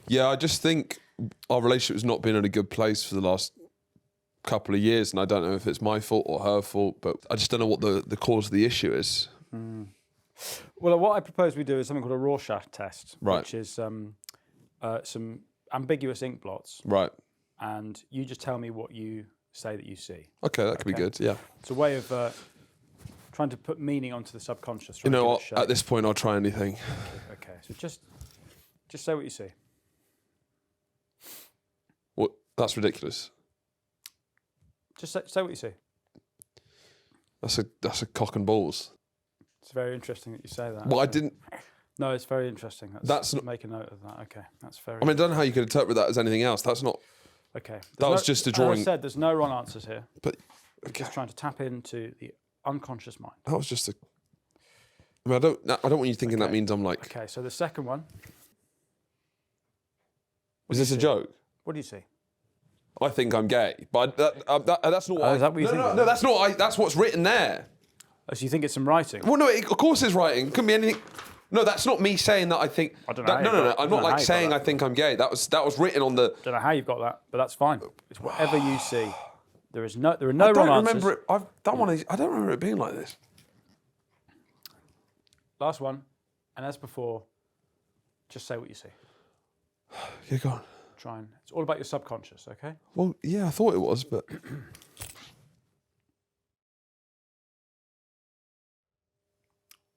Yeah, I just think our relationship has not been in a good place for the last couple of years, and I don't know if it's my fault or her fault, but I just don't know what the cause of the issue is. Well, what I propose we do is something called a Rorschach test, Right. which is some ambiguous ink blots, Right. and you just tell me what you say that you see. Okay, that could be good, yeah. It's a way of trying to put meaning onto the subconscious. You know what, at this point I'll try anything. Okay, so just say what you see. What? That's ridiculous. Just say what you see. That's a cock and balls. It's very interesting that you say that. Well, I didn't... No, it's very interesting. That's not... Make a note of that. Okay, that's very... I mean, I don't know how you could interpret that as anything else. That's not... Okay. That was just a drawing... As I said, there's no wrong answers here. But... We're just trying to tap into the unconscious mind. That was just a... I mean, I don't want you thinking that means I'm like... Okay, so the second one... Is this a joke? What do you see? I think I'm gay, but that's not what is that what you think? No, that's not. That's what's written there. Oh, so you think it's some writing? Well, no, of course it's writing. Couldn't be anything. No, that's not me saying that I think. I don't know. No. I'm not like saying I think I'm gay. That was written on the. Don't know how you've got that, but that's fine. It's whatever you see. There are no wrong answers. I don't remember it being like this. Last one, and as before, just say what you see. Yeah, go on. It's all about your subconscious, okay? Well, yeah, I thought it was, but...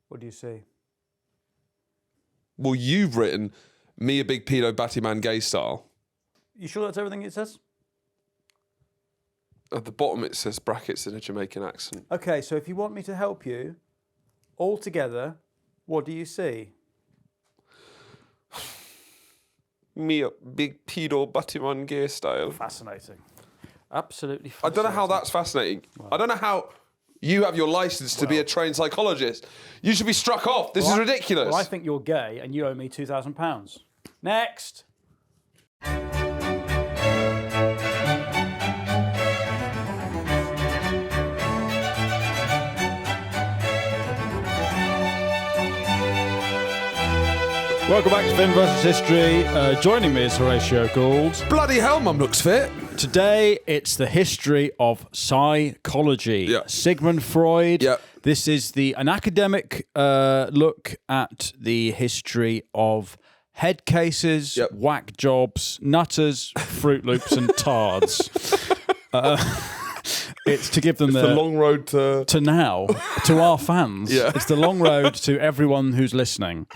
What do you see? Well, you've written, me a big pedo batty man gay style. You sure that's everything it says? At the bottom it says brackets in a Jamaican accent. Okay, so if you want me to help you, all together, what do you see? Me a big pedo batty man gay style. Fascinating. Absolutely fascinating. I don't know how that's fascinating. Wow. I don't know how you have your license to be a trained psychologist. You should be struck off. This is ridiculous. Well, I think you're gay and you owe me £2,000. Next. Welcome back to Finn vs. History. Joining me is Horatio Gould. Bloody hell, Mum looks fit. Today, it's the history of psychology. Yeah. Sigmund Freud. Yeah. This is an academic look at the history of head cases, whack jobs, nutters, Fruit Loops, and tards. It's to give them the long road to now, to our fans. Yeah. It's the long road to everyone who's listening.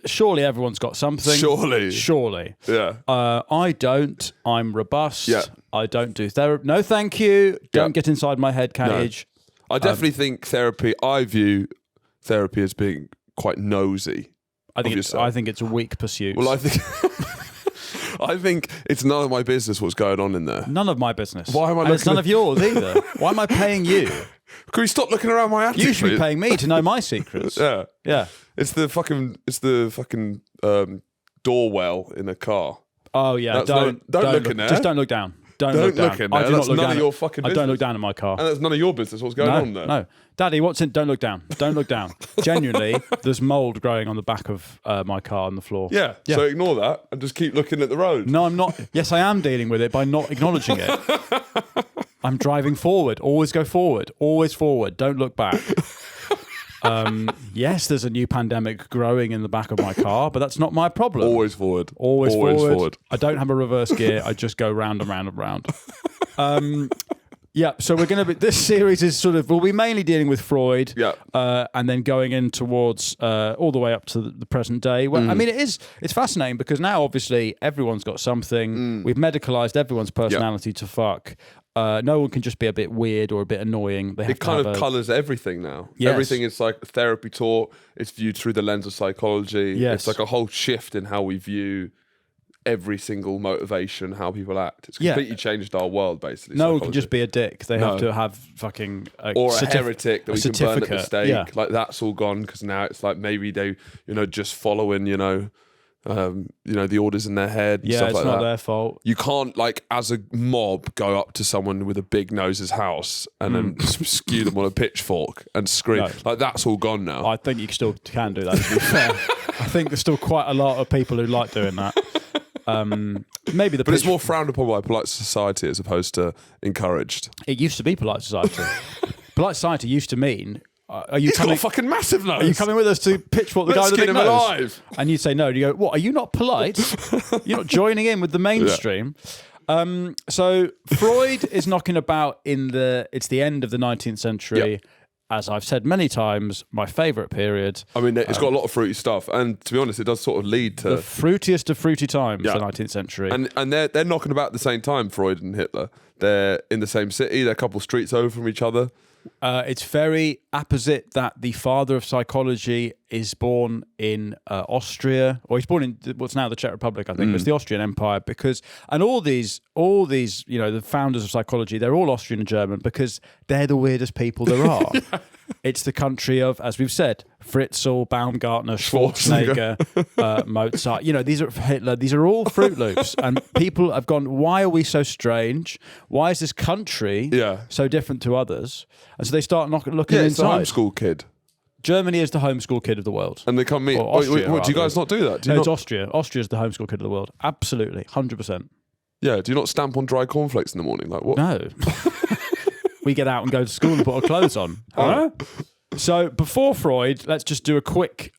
Surely everyone's got something. Surely. Yeah. I don't. I'm robust. Yeah. I don't do therapy. No, thank you. Don't get inside my head cage. No. I definitely think I view therapy as being quite nosy. I think it's a weak pursuit. Well, I think it's none of my business what's going on in there. None of my business. Why am I? And it's none of yours either. Why am I paying you? Can we stop looking around my attic? You should be paying me to know my secrets. Yeah. Yeah. It's the fucking door well in a car. Oh yeah. Don't look in there. Just don't look down. Don't look look in there. I do That's not look none down of your fucking business. I don't look down at my car. And that's none of your business what's going on there. No. Daddy, what's in? Don't look down. Don't look down. Genuinely, there's mould growing on the back of my car on the floor. Yeah. So ignore that and just keep looking at the road. No, I'm not. Yes, I am dealing with it by not acknowledging it. I'm driving forward. Always go forward. Always forward. Don't look back. Yes, there's a new pandemic growing in the back of my car, but that's not my problem. Always forward. Always forward. I don't have a reverse gear. I just go round and round and round. Yeah, so we're going to be... This series is we'll be mainly dealing with Freud, and then going in towards all the way up to the present day. Well, I mean, it's fascinating because now, obviously, everyone's got something. We've medicalised everyone's personality to fuck. No one can just be a bit weird or a bit annoying. It kind of colours everything now. Yes. Everything is like therapy taught. It's viewed through the lens of psychology. Yes. It's like a whole shift in how we view every single motivation, how people act. It's completely changed our world, basically. No one can just be a dick. They have to have fucking... or a heretic that we can burn at the stake. Yeah. Like, that's all gone because now it's like maybe they, just following, the orders in their head and stuff like that. Yeah, it's not their fault. You can't, as a mob, go up to someone with a big nose's house and then skew them on a pitchfork and scream. No. That's all gone now. I think you still can do that, to be fair. I think there's still quite a lot of people who like doing that. Maybe the But it's more frowned upon by polite society as opposed to encouraged. It used to be polite society. Polite society used to mean, are you He's coming? got a fucking massive nose. Are you coming with us to pitchfork the guy with the big him nose? alive. And you'd say no. And you go, what? Are you not polite? You're not joining in with the mainstream. So Freud is knocking about it's the end of the 19th century. Yep. As I've said many times, my favourite period. I mean, it's got a lot of fruity stuff, and to be honest, it does sort of lead to the fruitiest of fruity times, the 19th century. And they're knocking about at the same time, Freud and Hitler. They're in the same city. They're a couple streets over from each other. It's very apposite that the father of psychology is born in Austria, or he's born in what's now the Czech Republic, I think. It's the Austrian Empire, and all these, the founders of psychology, they're all Austrian and German because they're the weirdest people there are. It's the country of, as we've said, Fritzl, Baumgartner, Schwarzenegger, Mozart. These are Hitler. These are all Fruit Loops, and people have gone, why are we so strange? Why is this country so different to others? And so they start looking inside. It's the homeschool kid. Germany is the homeschool kid of the world. And they come meet. Austria, what, do you guys not do that? It's Austria. Austria is the homeschool kid of the world. Absolutely. 100%. Yeah. Do you not stamp on dry cornflakes in the morning? Like what? No. We get out and go to school and put our clothes on. Huh? So before Freud, let's just do a quick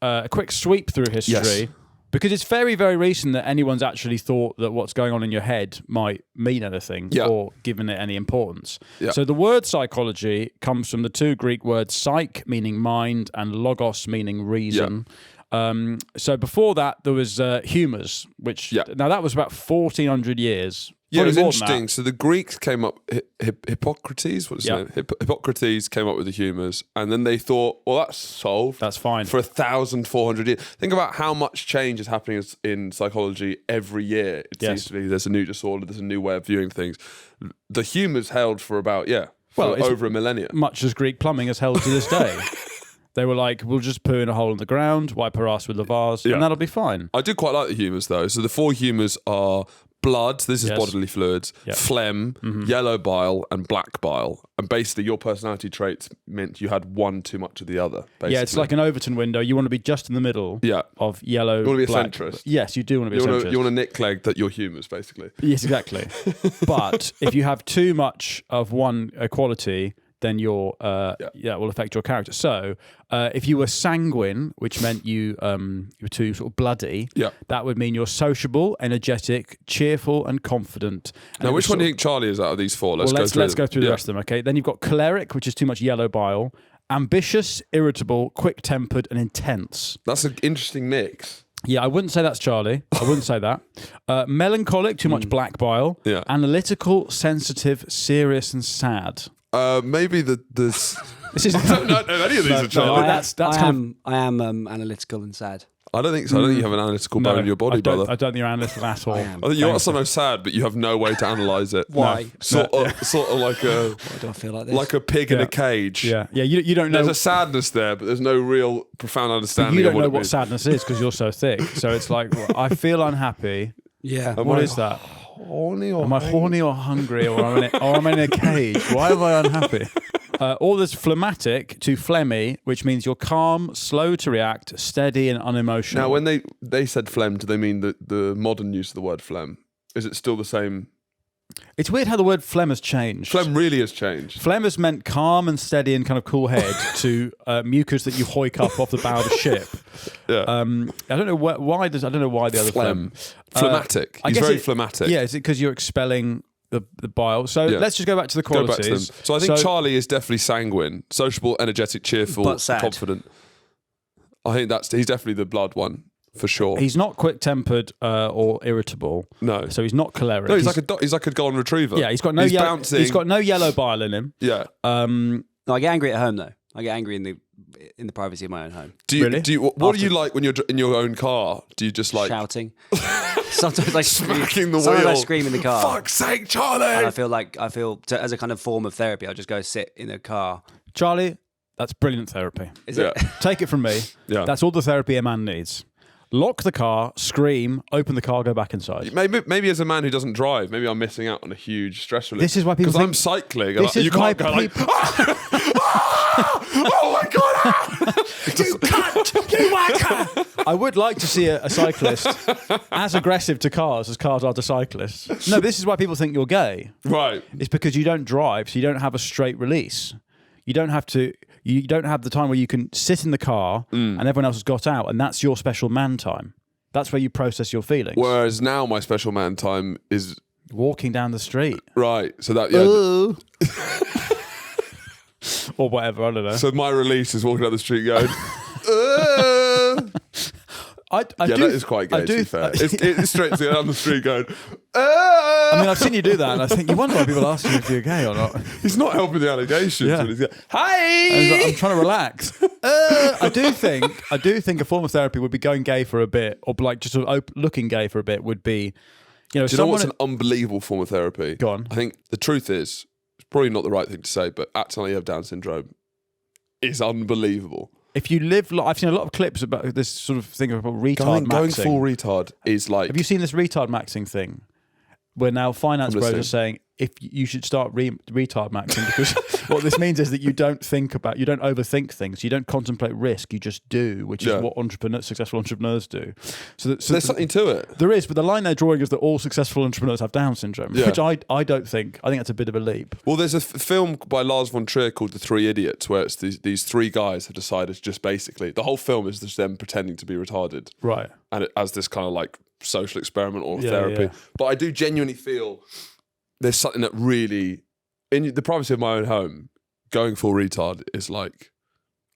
sweep through history. Yes. Because it's very, very recent that anyone's actually thought that what's going on in your head might mean anything or given it any importance. Yeah. So the word psychology comes from the two Greek words psyche, meaning mind, and logos, meaning reason. Yeah. So before that, there was humours, which now that was about 1,400 years. Yeah, it was interesting. So the Greeks came up, Hippocrates, what's his name? Hippocrates came up with the humours, and then they thought, well, that's solved. That's fine. For 1,400 years. Think about how much change is happening in psychology every year. It seems to be there's a new disorder, there's a new way of viewing things. The humours held for about, over a millennia. Much as Greek plumbing has held to this day. They were like, we'll just poo in a hole in the ground, wipe our ass with the vase, and that'll be fine. I do quite like the humours, though. So the four humours are blood, this is bodily fluids, phlegm, yellow bile, and black bile. And basically, your personality traits meant you had one too much of the other, basically. Yeah, it's like an Overton window. You want to be just in the middle of yellow, you want to be black. a centrist. Yes, you do want to be a centrist. You want to nick leg that you're humours, basically. Yes, exactly. But if you have too much of one quality, then that will affect your character. So if you were sanguine, which meant you were too sort of bloody, that would mean you're sociable, energetic, cheerful, and confident. And now, which one do you think Charlie is out of these four? Let's go through the rest of them, okay? Then you've got choleric, which is too much yellow bile, ambitious, irritable, quick-tempered, and intense. That's an interesting mix. Yeah, I wouldn't say that's Charlie. I wouldn't say that. Melancholic, too much black bile. Yeah. Analytical, sensitive, serious, and sad. Maybe this is I don't know any of these are Charlie. I am analytical and sad. I don't think so. I don't think you have an analytical bone in your body, brother. I don't think you're analytical at all. I think you are somehow sad, but you have no way to analyse it. Why? No. Sort of like a. Why do I feel like this? Like a pig in a cage. Yeah. You don't know. There's a sadness there, but there's no real profound understanding. You don't of what know it what means. sadness is because you're so thick. So it's like, I feel unhappy. Yeah. What is that? Horny or Am I horny or hungry, or am I in a cage? Why am I unhappy? Or there's phlegmatic to phlegmy, which means you're calm, slow to react, steady and unemotional. Now, when they said phlegm, do they mean the modern use of the word phlegm? Is it still the same? It's weird how the word phlegm has changed. Phlegm really has changed. Phlegm has meant calm and steady and kind of cool head to mucus that you hoik up off the bow of a ship. Yeah. I don't know why. I don't know why the other phlegm. Phlegmatic. He's very phlegmatic. Yeah, is it because you're expelling the bile? So let's just go back to the qualities. So I think Charlie is definitely sanguine, sociable, energetic, cheerful, but sad. Confident. I think he's definitely the blood one. For sure. He's not quick-tempered or irritable. No. So he's not choleric. No, he's like a golden retriever. Yeah, he's got no yellow bile in him. Yeah. No, I get angry at home though. I get angry in the privacy of my own home. What do you like when you're in your own car? Do you just like shouting? Sometimes I smacking the wheel. Sometimes I scream in the car. Fuck's sake, Charlie! And I feel as a kind of form of therapy. I'll just go sit in the car. Charlie, that's brilliant therapy. Is it? Take it from me. Yeah. That's all the therapy a man needs. lock the car, scream, open the car, go back inside. Maybe as a man who doesn't drive, maybe I'm missing out on a huge stress relief. This is why people think... Because I'm cycling. This is you why can't go like... oh my God! You cunt! You wanker! I would like to see a cyclist as aggressive to cars as cars are to cyclists. No, this is why people think you're gay. Right. It's because you don't drive, so you don't have a straight release. You don't have the time where you can sit in the car and everyone else has got out, and that's your special man time. That's where you process your feelings. Whereas now my special man time is walking down the street. Right. So that or whatever, I don't know. So my release is walking down the street going that is quite gay, to be fair. It's straight to down the street going I mean, I've seen you do that, and I think you wonder why people ask you if you're gay or not. He's not helping the allegations. Yeah. He's going, hi! I'm trying to relax. I do think a form of therapy would be going gay for a bit, or like just sort of looking gay for a bit would be, Do you know what's an unbelievable form of therapy? Go on. I think the truth is, it's probably not the right thing to say, but acting like you have Down syndrome is unbelievable. If you live, I've seen a lot of clips about this sort of thing about retard maxing. Going full retard is like... Have you seen this retard maxing thing? Where now finance bros are saying if you should start retard maxing, because what this means is that you don't overthink things, you don't contemplate risk, you just do, which is what successful entrepreneurs do. So there's something to it. There is, but the line they're drawing is that all successful entrepreneurs have Down syndrome, which I don't think. I think that's a bit of a leap. Well, there's a film by Lars von Trier called The Three Idiots, where it's these three guys have decided just basically the whole film is just them pretending to be retarded, right? And as this kind of like social experiment or therapy. Yeah. But I do genuinely feel there's something that really, in the privacy of my own home, going full retard is like,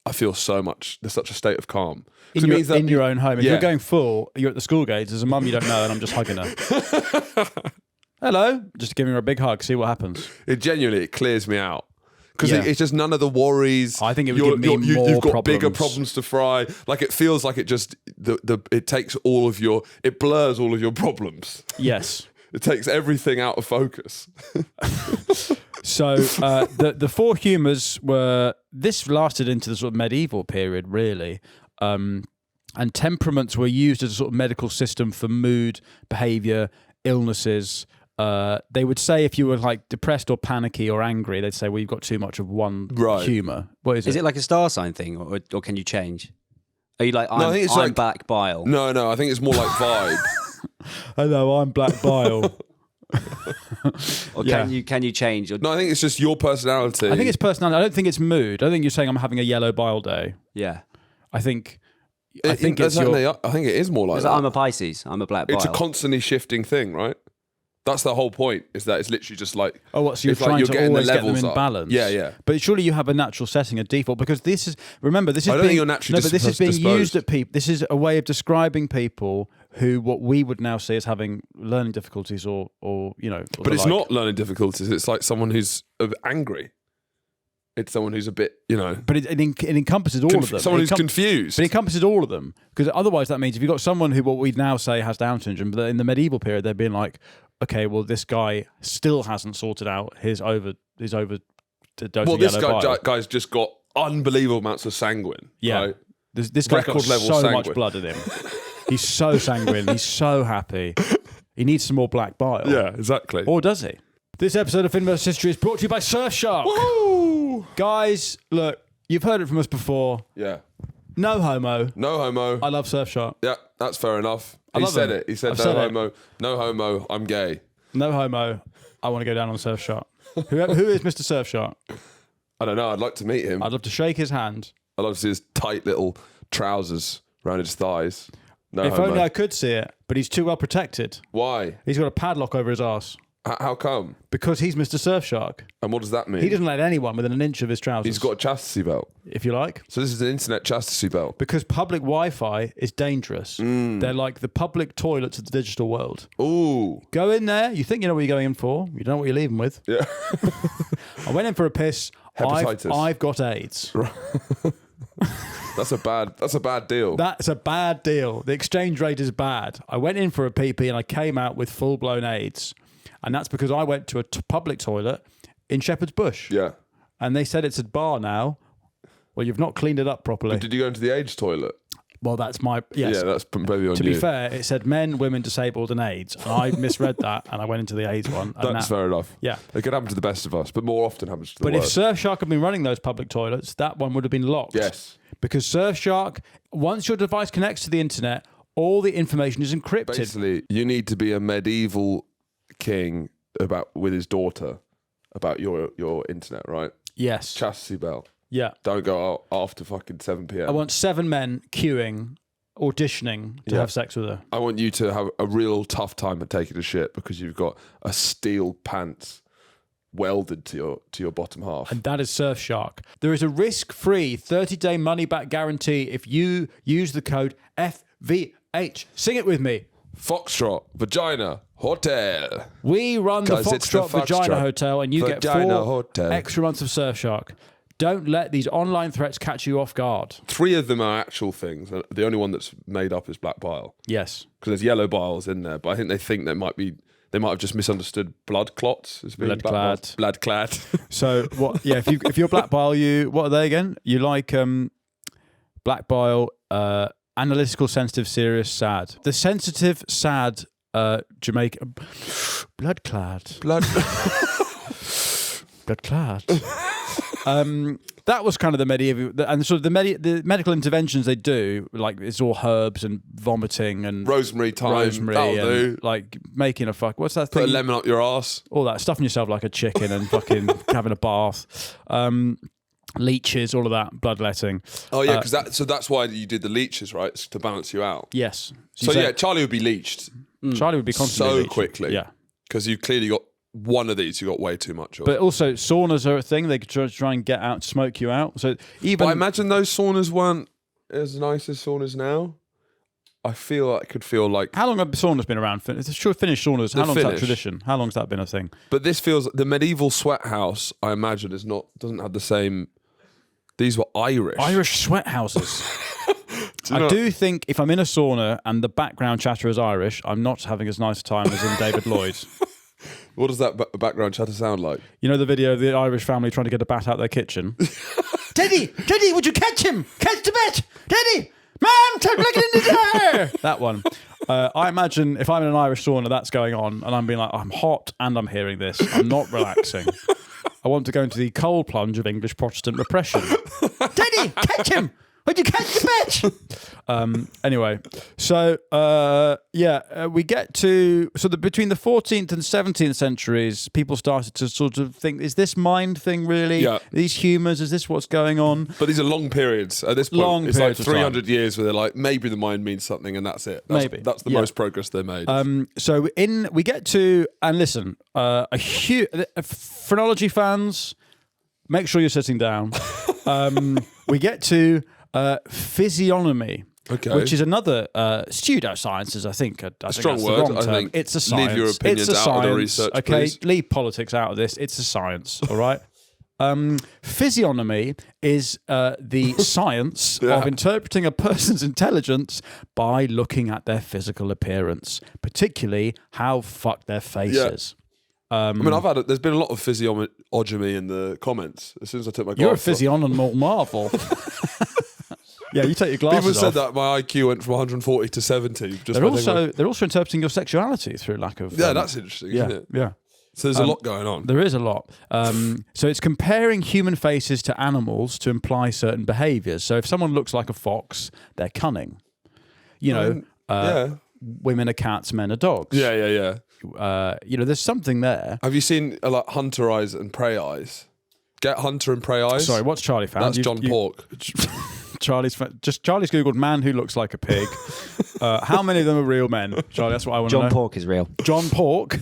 I feel so much, there's such a state of calm. In your own home. If you're going full, you're at the school gates, there's a mum you don't know and I'm just hugging her. Hello, just giving her a big hug, see what happens. It clears me out. Because it's just none of the worries. I think it would give me more You've got problems. bigger problems to fry. Like it feels like it just it takes it blurs all of your problems. Yes, it takes everything out of focus. So the four humours this lasted into the sort of medieval period, really, and temperaments were used as a sort of medical system for mood, behaviour, illnesses. They would say if you were like depressed or panicky or angry, they'd say, well, you've got too much of one humour. What is it? Is it like a star sign thing, or can you change? Are you like, I'm like, Black Bile? No, I think it's more like vibe. Hello, I'm Black Bile. Or can you change? No, I think it's just your personality. I think it's personality. I don't think it's mood. I don't think you're saying I'm having a yellow bile day. Yeah. I think I think it is more like that. I'm a Pisces. I'm a Black Bile. It's a constantly shifting thing, right? That's the whole point, is that it's literally just like... Oh, what, so you're trying to always get them in balance? Yeah. But surely you have a natural setting, a default, because this is... Remember, this is I don't think you're naturally but this is being used at people. This is a way of describing people who, what we would now see as having learning difficulties or But it's not learning difficulties. It's like someone who's angry. It's someone who's a bit, But it encompasses all of them. Someone who's confused. But it encompasses all of them. Because otherwise that means if you've got someone who, what we'd now say, has Down syndrome, but in the medieval period, they'd been like, okay, well, this guy still hasn't sorted out his overdosing. Well, this guy's just got unbelievable amounts of sanguine. Yeah. Right? This guy's got so much blood in him. He's so sanguine. He's so happy. He needs some more Black Bile. Yeah, exactly. Or does he? This episode of Fin vs. History is brought to you by Surfshark. Woo! Guys, look, you've heard it from us before. Yeah. No homo. No homo. I love Surfshark. Yeah, that's fair enough. He said it. He said no homo. No homo. I'm gay. No homo. I want to go down on Surfshark. Who is Mr. Surfshark? I don't know. I'd like to meet him. I'd love to shake his hand. I'd love to see his tight little trousers around his thighs. No if homo. only I could see it, but he's too well protected. Why? He's got a padlock over his arse. How come? Because he's Mr. Surfshark. And what does that mean? He doesn't let anyone within an inch of his trousers. He's got a chastity belt. If you like. So this is an internet chastity belt. Because public Wi-Fi is dangerous. They're like the public toilets of the digital world. Ooh. Go in there. You think you know what you're going in for. You don't know what you're leaving with. Yeah. I went in for a piss. Hepatitis. I've got AIDS. That's a bad deal. That's a bad deal. The exchange rate is bad. I went in for a pee-pee and I came out with full-blown AIDS. And that's because I went to a public toilet in Shepherd's Bush. Yeah. And they said it's a bar now. Well, you've not cleaned it up properly. But did you go into the AIDS toilet? Well, that's my yes. Yeah, that's maybe on you. To be fair, it said men, women, disabled, and AIDS, and I misread that, and I went into the AIDS one. That's fair enough. Yeah, it could happen to the best of us, but more often happens to the worst. But if Surfshark had been running those public toilets, that one would have been locked. Yes, because Surfshark, once your device connects to the internet, all the information is encrypted. Basically, you need to be a medieval king with his daughter about your internet, right? Yes. Chastity belt. Yeah. Don't go out after fucking 7 p.m. I want 7 men queuing, auditioning to have sex with her. I want you to have a real tough time at taking a shit because you've got a steel pants welded to your bottom half. And that is Surfshark. There is a risk-free 30-day money-back guarantee if you use the code FVH. Sing it with me. Foxtrot Vagina Hotel. We run the Foxtrot Vagina Hotel, and you get 4 extra months of Surfshark. Don't let these online threats catch you off guard. 3 of them are actual things. The only one that's made up is Black Bile. Yes. Because there's yellow biles in there, but I think they might have just misunderstood blood clots as being blood clad. So what? Yeah, if you're Black Bile, what are they again? You like Black Bile, analytical, sensitive, serious, sad. The sensitive, sad Jamaica blood clad. Blood clad. That was kind of the medieval, and sort of the medical interventions they do, like it's all herbs and vomiting and rosemary, that'll do. Like making what's that thing? Put a lemon up your ass. All that, stuffing yourself like a chicken and fucking having a bath. Leeches, all of that, bloodletting. Oh yeah, because that's why you did the leeches, right? It's to balance you out. Yes. So Charlie would be leeched. Charlie would be constantly leeched. Quickly. Yeah. Because you clearly got one of these, you got way too much of. But also, saunas are a thing. They could try and get out, smoke you out. So even. But I imagine those saunas weren't as nice as saunas now. I could feel like. How long have saunas been around? It's sure Finnish saunas. How long's that tradition? How long's that been a thing? But this feels the medieval sweat house. I imagine doesn't have the same. These were Irish. Irish sweat houses. I do think if I'm in a sauna and the background chatter is Irish, I'm not having as nice a time as in David Lloyd's. What does that background chatter sound like? You know the video of the Irish family trying to get a bat out their kitchen? Teddy, would you catch him? Catch the bat! Teddy! Mom, try looking in the jar! That one. I imagine if I'm in an Irish sauna, that's going on, and I'm being like, I'm hot and I'm hearing this. I'm not relaxing. I want to go into the cold plunge of English Protestant repression. Teddy, catch him! Would you catch the bitch? Anyway, so we get to between the 14th and 17th centuries, people started to sort of think: is this mind thing really? Yeah. These humours, is this what's going on? But these are long periods. At this point, it's like 300 years where they're like, maybe the mind means something, and that's it. That's the most progress they made. We get to, and listen, phrenology fans, make sure you're sitting down. We get to physiognomy, which is another pseudosciences. I think that's strong word. The wrong term. I think it's a science. Leave your opinions out of the research, please. Leave politics out of this. It's a science. All right. Physiognomy is the science of interpreting a person's intelligence by looking at their physical appearance, particularly how fucked their face is. I mean, there's been a lot of physiognomy in the comments as soon as I took my glasses off. You're a physiognomal marvel. Yeah, you take your glasses off. People said that my IQ went from 140 to 70. They're also interpreting your sexuality through lack of... Yeah, that's interesting, isn't it? Yeah. So there's a lot going on. There is a lot. So it's comparing human faces to animals to imply certain behaviours. So if someone looks like a fox, they're cunning. Women are cats, men are dogs. Yeah. There's something there. Have you seen like hunter eyes and prey eyes? Get hunter and prey eyes. Sorry, what's Charlie found? That's John Pork. Charlie's Googled man who looks like a pig. How many of them are real men? Charlie, that's what I want to know. John Pork is real. John Pork?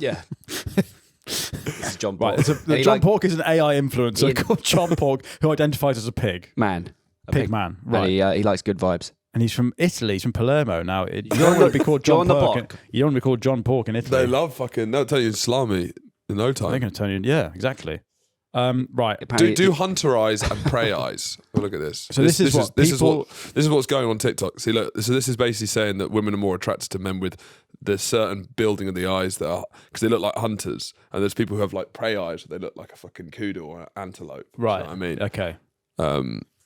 Yeah. This is John Pork. Right, John Pork is an AI influencer called John Pork who identifies as a pig. Man. Pig man. Right. And he likes good vibes. And he's from Italy. He's from Palermo. Now, you don't want to be called John Pork. You don't want to be called John Pork in Italy. They love they'll tell you in salami in no time. They're going to tell you, yeah, exactly. Right. Do hunter eyes and prey eyes. Oh, look at this. So this is what's going on TikTok. See, look. So this is basically saying that women are more attracted to men with the certain building of the eyes that are because they look like hunters, and there's people who have like prey eyes. They look like a fucking kudu or an antelope. Right. You know what I mean? Okay.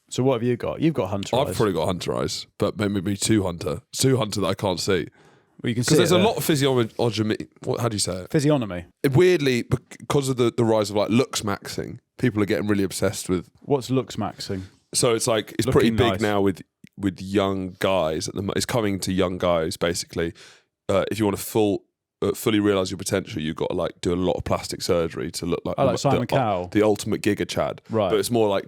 So what have you got? You've got hunter eyes. I've probably got hunter eyes, but maybe two hunter that I can't see. Well, you can see because there's it a lot of physiognomy. How do you say it? Physiognomy. Weirdly, because of the rise of like looks maxing, people are getting really obsessed with. What's looks maxing? So it's like it's Looking pretty big nice. now with young guys. It's coming to young guys basically. If you want to fully realize your potential, you've got to like do a lot of plastic surgery to look like Simon Cowell, the ultimate Giga Chad. Right. But it's more like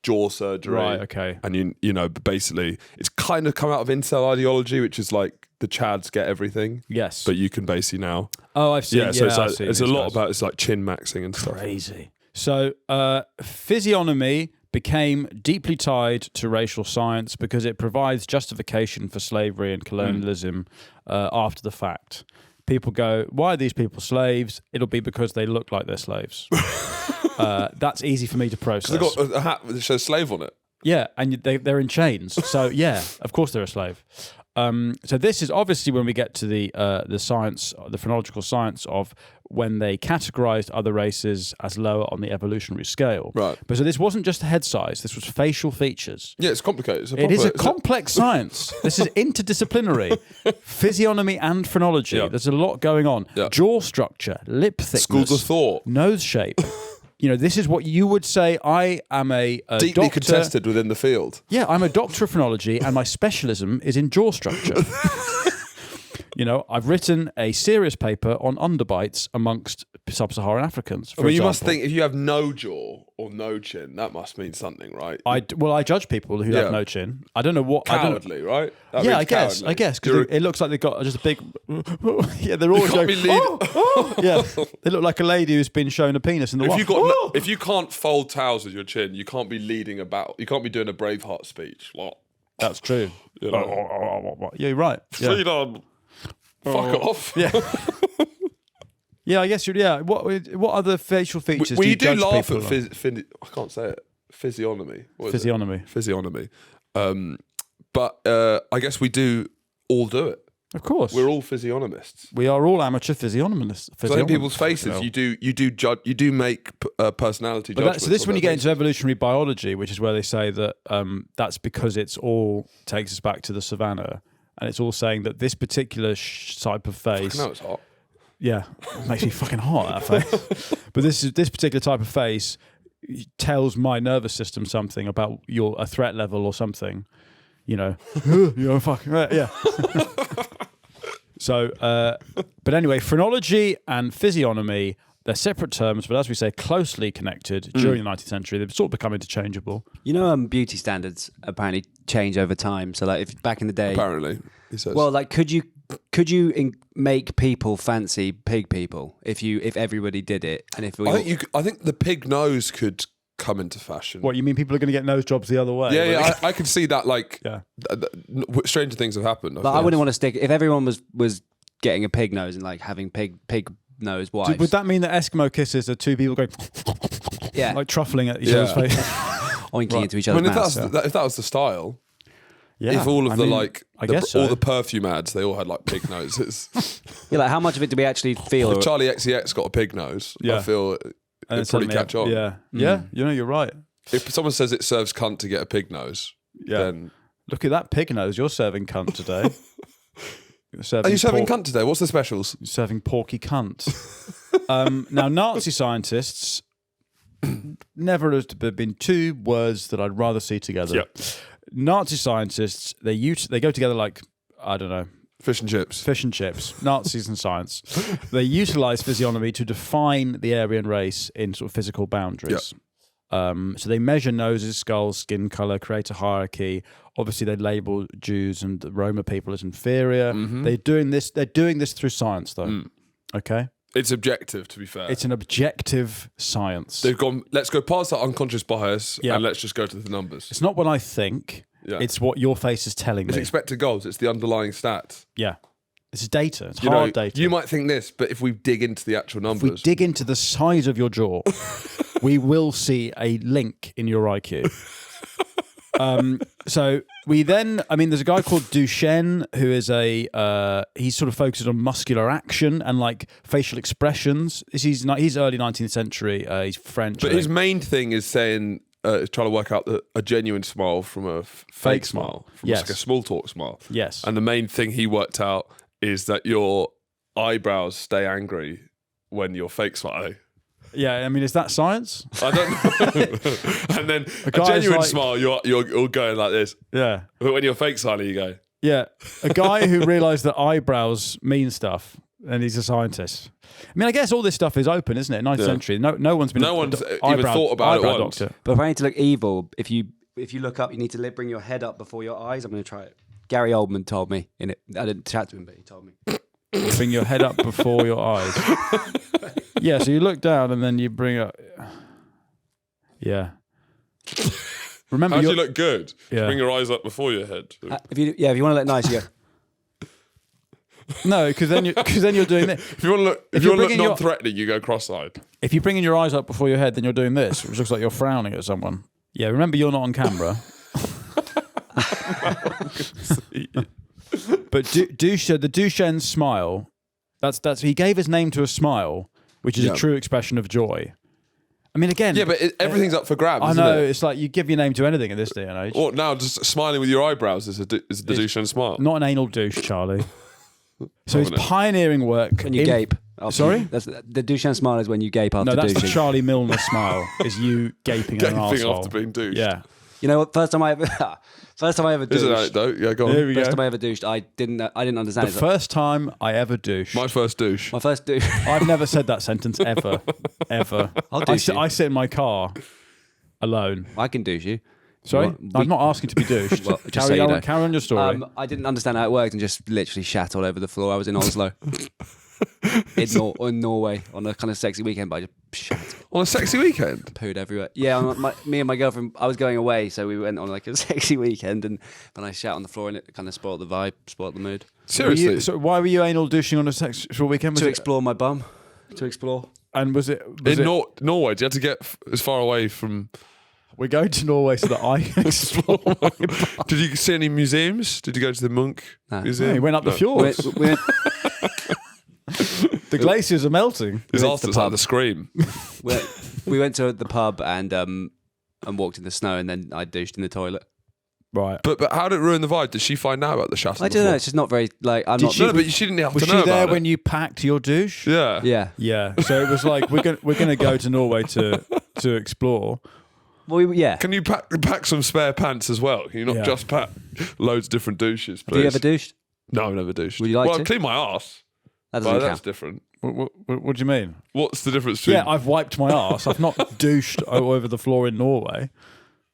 jaw surgery. Right. Okay. And you know, basically, it's kind of come out of incel ideology, which is like the Chads get everything. Yes. But you can basically now. Oh, I've seen. Yeah. So it's a lot guys. about it's like chin maxing and stuff. Crazy. So physiognomy became deeply tied to racial science because it provides justification for slavery and colonialism after the fact. People go, why are these people slaves? It'll be because they look like they're slaves. That's easy for me to process. They've got a hat that says slave on it. Yeah, and they're in chains. So yeah, of course they're a slave. So this is obviously when we get to the science, the phrenological science of when they categorized other races as lower on the evolutionary scale. Right. But so this wasn't just head size. This was facial features. Yeah, it's complicated. It is a complex science. This is interdisciplinary. Physiognomy and phrenology. Yeah. There's a lot going on. Yeah. Jaw structure, lip thickness. Schools of thought. Nose shape. You know, this is what you would say. I am a Deeply doctor. contested within the field. Yeah, I'm a doctor of phrenology and my specialism is in jaw structure. You know, I've written a serious paper on underbites amongst sub-Saharan Africans. For you must example. think if you have no jaw or no chin, that must mean something, right? I judge people who have no chin. I don't know what. Cowardly, right? That Yeah, means I guess, because it looks like they've got just a big. Yeah, they're all going. Yeah, they look like a lady who's been shown a penis in the. If you can't fold towels with your chin, you can't be leading about. You can't be doing a Braveheart speach. Like, that's true. you know. Yeah, you're right. Yeah. Freedom. Fuck off. Yeah. Yeah, I guess you're. Yeah. What other facial features? You do do you laugh judge at people on? I can't say it. Physiognomy. What is it? Physiognomy. Physiognomy. But I guess we do all do it. Of course, We're all physiognomists. we are all amateur physiognomists. So in people's faces, you do make personality judgments. So this is when you get faces. into evolutionary biology, which is where they say that that's because it's all takes us back to the savannah, and it's all saying that this particular type of face. No, it's hot. Yeah, it makes me fucking hot, that face. But this particular type of face tells my nervous system something about a threat level or something. You know, you're fucking right. Yeah. So, but anyway, phrenology and physiognomy, they're separate terms, but as we say, closely connected during the 19th century. They've sort of become interchangeable. You know, beauty standards apparently change over time. So, like, if back in the day, Apparently, he says. well, like, could you make people fancy pig people if everybody did it, and if we I think the pig nose could come into fashion. What, you mean people are going to get nose jobs the other way? Yeah, I can see that. Like, Yeah. Stranger things have happened. But I wouldn't want to stick if everyone was getting a pig nose and like having pig nose wives. Would that mean that Eskimo kisses are two people going, yeah, like truffling at each other's face? oinking into each I other's mean, mouths? if that was the style, Yeah. if all of all the perfume ads, they all had like pig noses. Yeah, like how much of it do we actually feel? If Charlie XCX got a pig nose, I feel it'd probably catch on. Yeah. Yeah. You know, you're right. If someone says it serves cunt to get a pig nose, then Look at that pig nose. You're serving cunt today. Are you serving cunt today? What's the specials? You're serving porky cunt. Now, Nazi scientists, never has been two words that I'd rather see together. Yep. Nazi scientists, they go together like, I don't know, Fish and chips. Nazis and science. They utilize physiognomy to define the Aryan race in sort of physical boundaries. So they measure noses, skulls, skin color, create a hierarchy. Obviously, they label Jews and the Roma people as inferior. Mm-hmm. They're doing this through science, though. Okay, It's objective, to be fair. it's an objective science. They've gone, let's go past that unconscious bias Yeah. and let's just go to the numbers. It's not what I think. Yeah. It's what your face is telling It's me. expected goals. It's the underlying stat. Yeah, it's data. It's You hard know, data. you might think this, but if we dig into the actual If we numbers, dig into the size of your jaw, we will see a link in your IQ. So we then, there's a guy called Duchenne who is he sort of focuses on muscular action and like facial expressions. He's early 19th century. He's French. but his main thing is saying trying to work out a genuine smile from a fake smile, from like a small talk smile. Yes. And the main thing he worked out is that your eyebrows stay angry when you're fake smiling. Yeah, I mean, is that science? I don't know. And then a genuine smile, you're going like this. Yeah. But when you're fake smiling, you go. Yeah. A guy who realised that eyebrows mean stuff, and he's a scientist. I mean, I guess all this stuff is open, isn't it? 9th century. No one's even thought about it once. Doctor. But apparently to look evil, if you look up, you need to bring your head up before your eyes. I'm going to try it. Gary Oldman told me in it. I didn't chat to him, but he told me. Bring your head up before your eyes. Yeah, so you look down and then you bring up. Yeah. Remember, how do you look good? Yeah. Bring your eyes up before your head. If you want to look nice, you go. No, because then you're doing this. If you want to look non-threatening, you go cross-eyed. If you're bringing your eyes up before your head, then you're doing this, which looks like you're frowning at someone. Yeah, remember, you're not on camera. But the Duchenne smile, that's he gave his name to a smile, which is a true expression of joy. I mean, again... Yeah, but everything's up for grabs, I isn't know, it? it's like you give your name to anything in this day and age. Or now, just smiling with your eyebrows is the Duchenne smile. Not an anal douche, Charlie. So it's pioneering work. When you gape. Sorry? The Duchenne smile is when you gape after douching. No, that's the Charlie Milner smile, is you gaping at an arsehole. After being douched. Yeah. You know what? First time I ever douched. Is it an anecdote? Yeah, go on. First time I ever douched, I didn't understand. The first time I ever douched. My first douche. My first douche. I've never said that sentence ever. I'll douche you. I sit in my car alone. I can douche you. Sorry? I'm not asking to be douched. Well, just carry on your story. I didn't understand how it worked and just literally shat all over the floor. I was in Oslo. in Norway on a kind of sexy weekend, but I just shat. On a sexy weekend? Pooed everywhere. Yeah, me and my girlfriend, I was going away, so we went on like a sexy weekend, and I shat on the floor, and it kind of spoiled the vibe, spoiled the mood. Seriously? So why were you anal douching on a sexual weekend? To explore my bum. To explore. And was it... Norway, did you have to get as far away from... We're going to Norway so that I can explore my bum. Did you see any museums? Did you go to the Munch Museum? No, he went up the fjords. The glaciers are melting. It's also like the Scream. We went to the pub and walked in the snow, and then I douched in the toilet. Right. But how did it ruin the vibe? Did she find out about the shat? I don't know. It's just not very like. No, but she didn't have to know about it. Was she there when you packed your douche? Yeah. Yeah. Yeah. So it was like we're gonna go to Norway to explore. Well, yeah. Can you pack some spare pants as well? Can you not just pack loads of different douches, please? Have you ever douched? No, I've never douched. Would you like to? I clean my arse. That doesn't count. That's different. What do you mean? What's the difference between... Yeah, I've wiped my arse. I've not douched over the floor in Norway.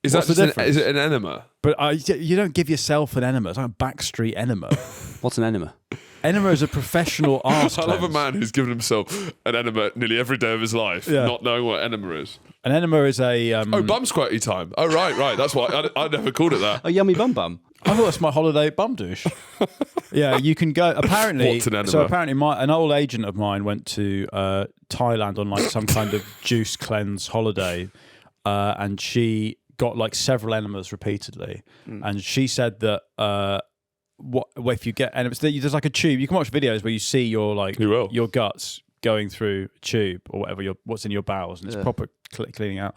What's the difference? Is it an enema? But you don't give yourself an enema. It's like a backstreet enema. What's an enema? Enema is a professional arse I love a man who's given himself an enema nearly every day of his life, not knowing what enema is. An enema is a... bum squirty time. Oh, right. That's why I never called it that. A yummy bum. I thought it's my holiday bum douche. Yeah, you can go... Apparently... What's an enema? So apparently an old agent of mine went to Thailand on like some kind of juice cleanse holiday, and she got like several enemas repeatedly. And she said that... if you get enemas, there's like a tube. You can watch videos where you see your guts going through a tube or whatever what's in your bowels, and it's proper cleaning out.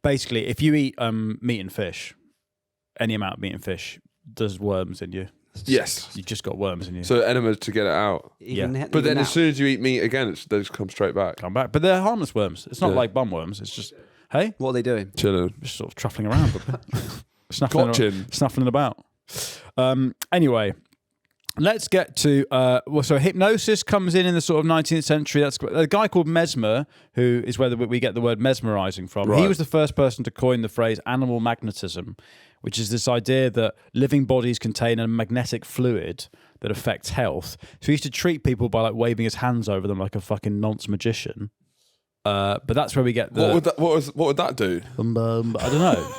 Basically, if you eat meat and fish, any amount of meat and fish, there's worms in you. Yes, you just got worms in you. So enema to get it out. But then as soon as you eat meat again, they just come straight back. But they're harmless worms. It's not like bum worms. It's just what are they doing? Chilling, just sort of truffling around, snuffling about. Anyway, let's get to so hypnosis comes in the sort of 19th century. That's a guy called Mesmer, who is where we get the word mesmerizing from. Right. He was the first person to coin the phrase animal magnetism, which is this idea that living bodies contain a magnetic fluid that affects health. So he used to treat people by like waving his hands over them like a fucking Nonce Magician. But that's where we get the... What would that do? I don't know.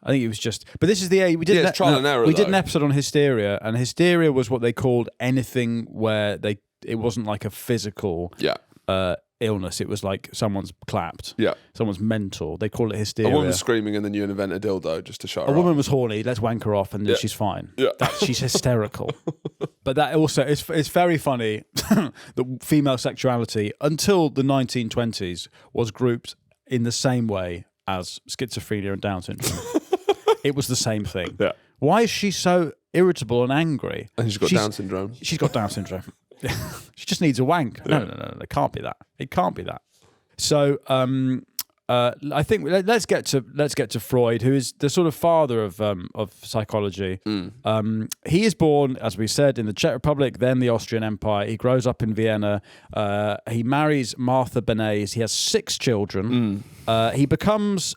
I think it was just... But this is the... We did trial and error, we did an episode on hysteria, and hysteria was what they called anything where it wasn't like a physical illness. It was like someone's clapped. Yeah. Someone's mental. They call it hysteria. A woman's screaming and then you invent a dildo just to shut her up. A woman was horny, let's wank her off, and then she's fine. Yeah. She's hysterical. But that also... It's very funny that female sexuality, until the 1920s, was grouped in the same way as schizophrenia and Down syndrome. It was the same thing. Yeah. Why is she so irritable and angry? And she's got Down syndrome. She's got Down syndrome. She just needs a wank. No, it can't be that. It can't be that. So I think let's get to Freud, who is the sort of father of psychology. He is born, as we said, in the Czech Republic, then the Austrian Empire. He grows up in Vienna. He marries Martha Bernays. He has 6 children. He becomes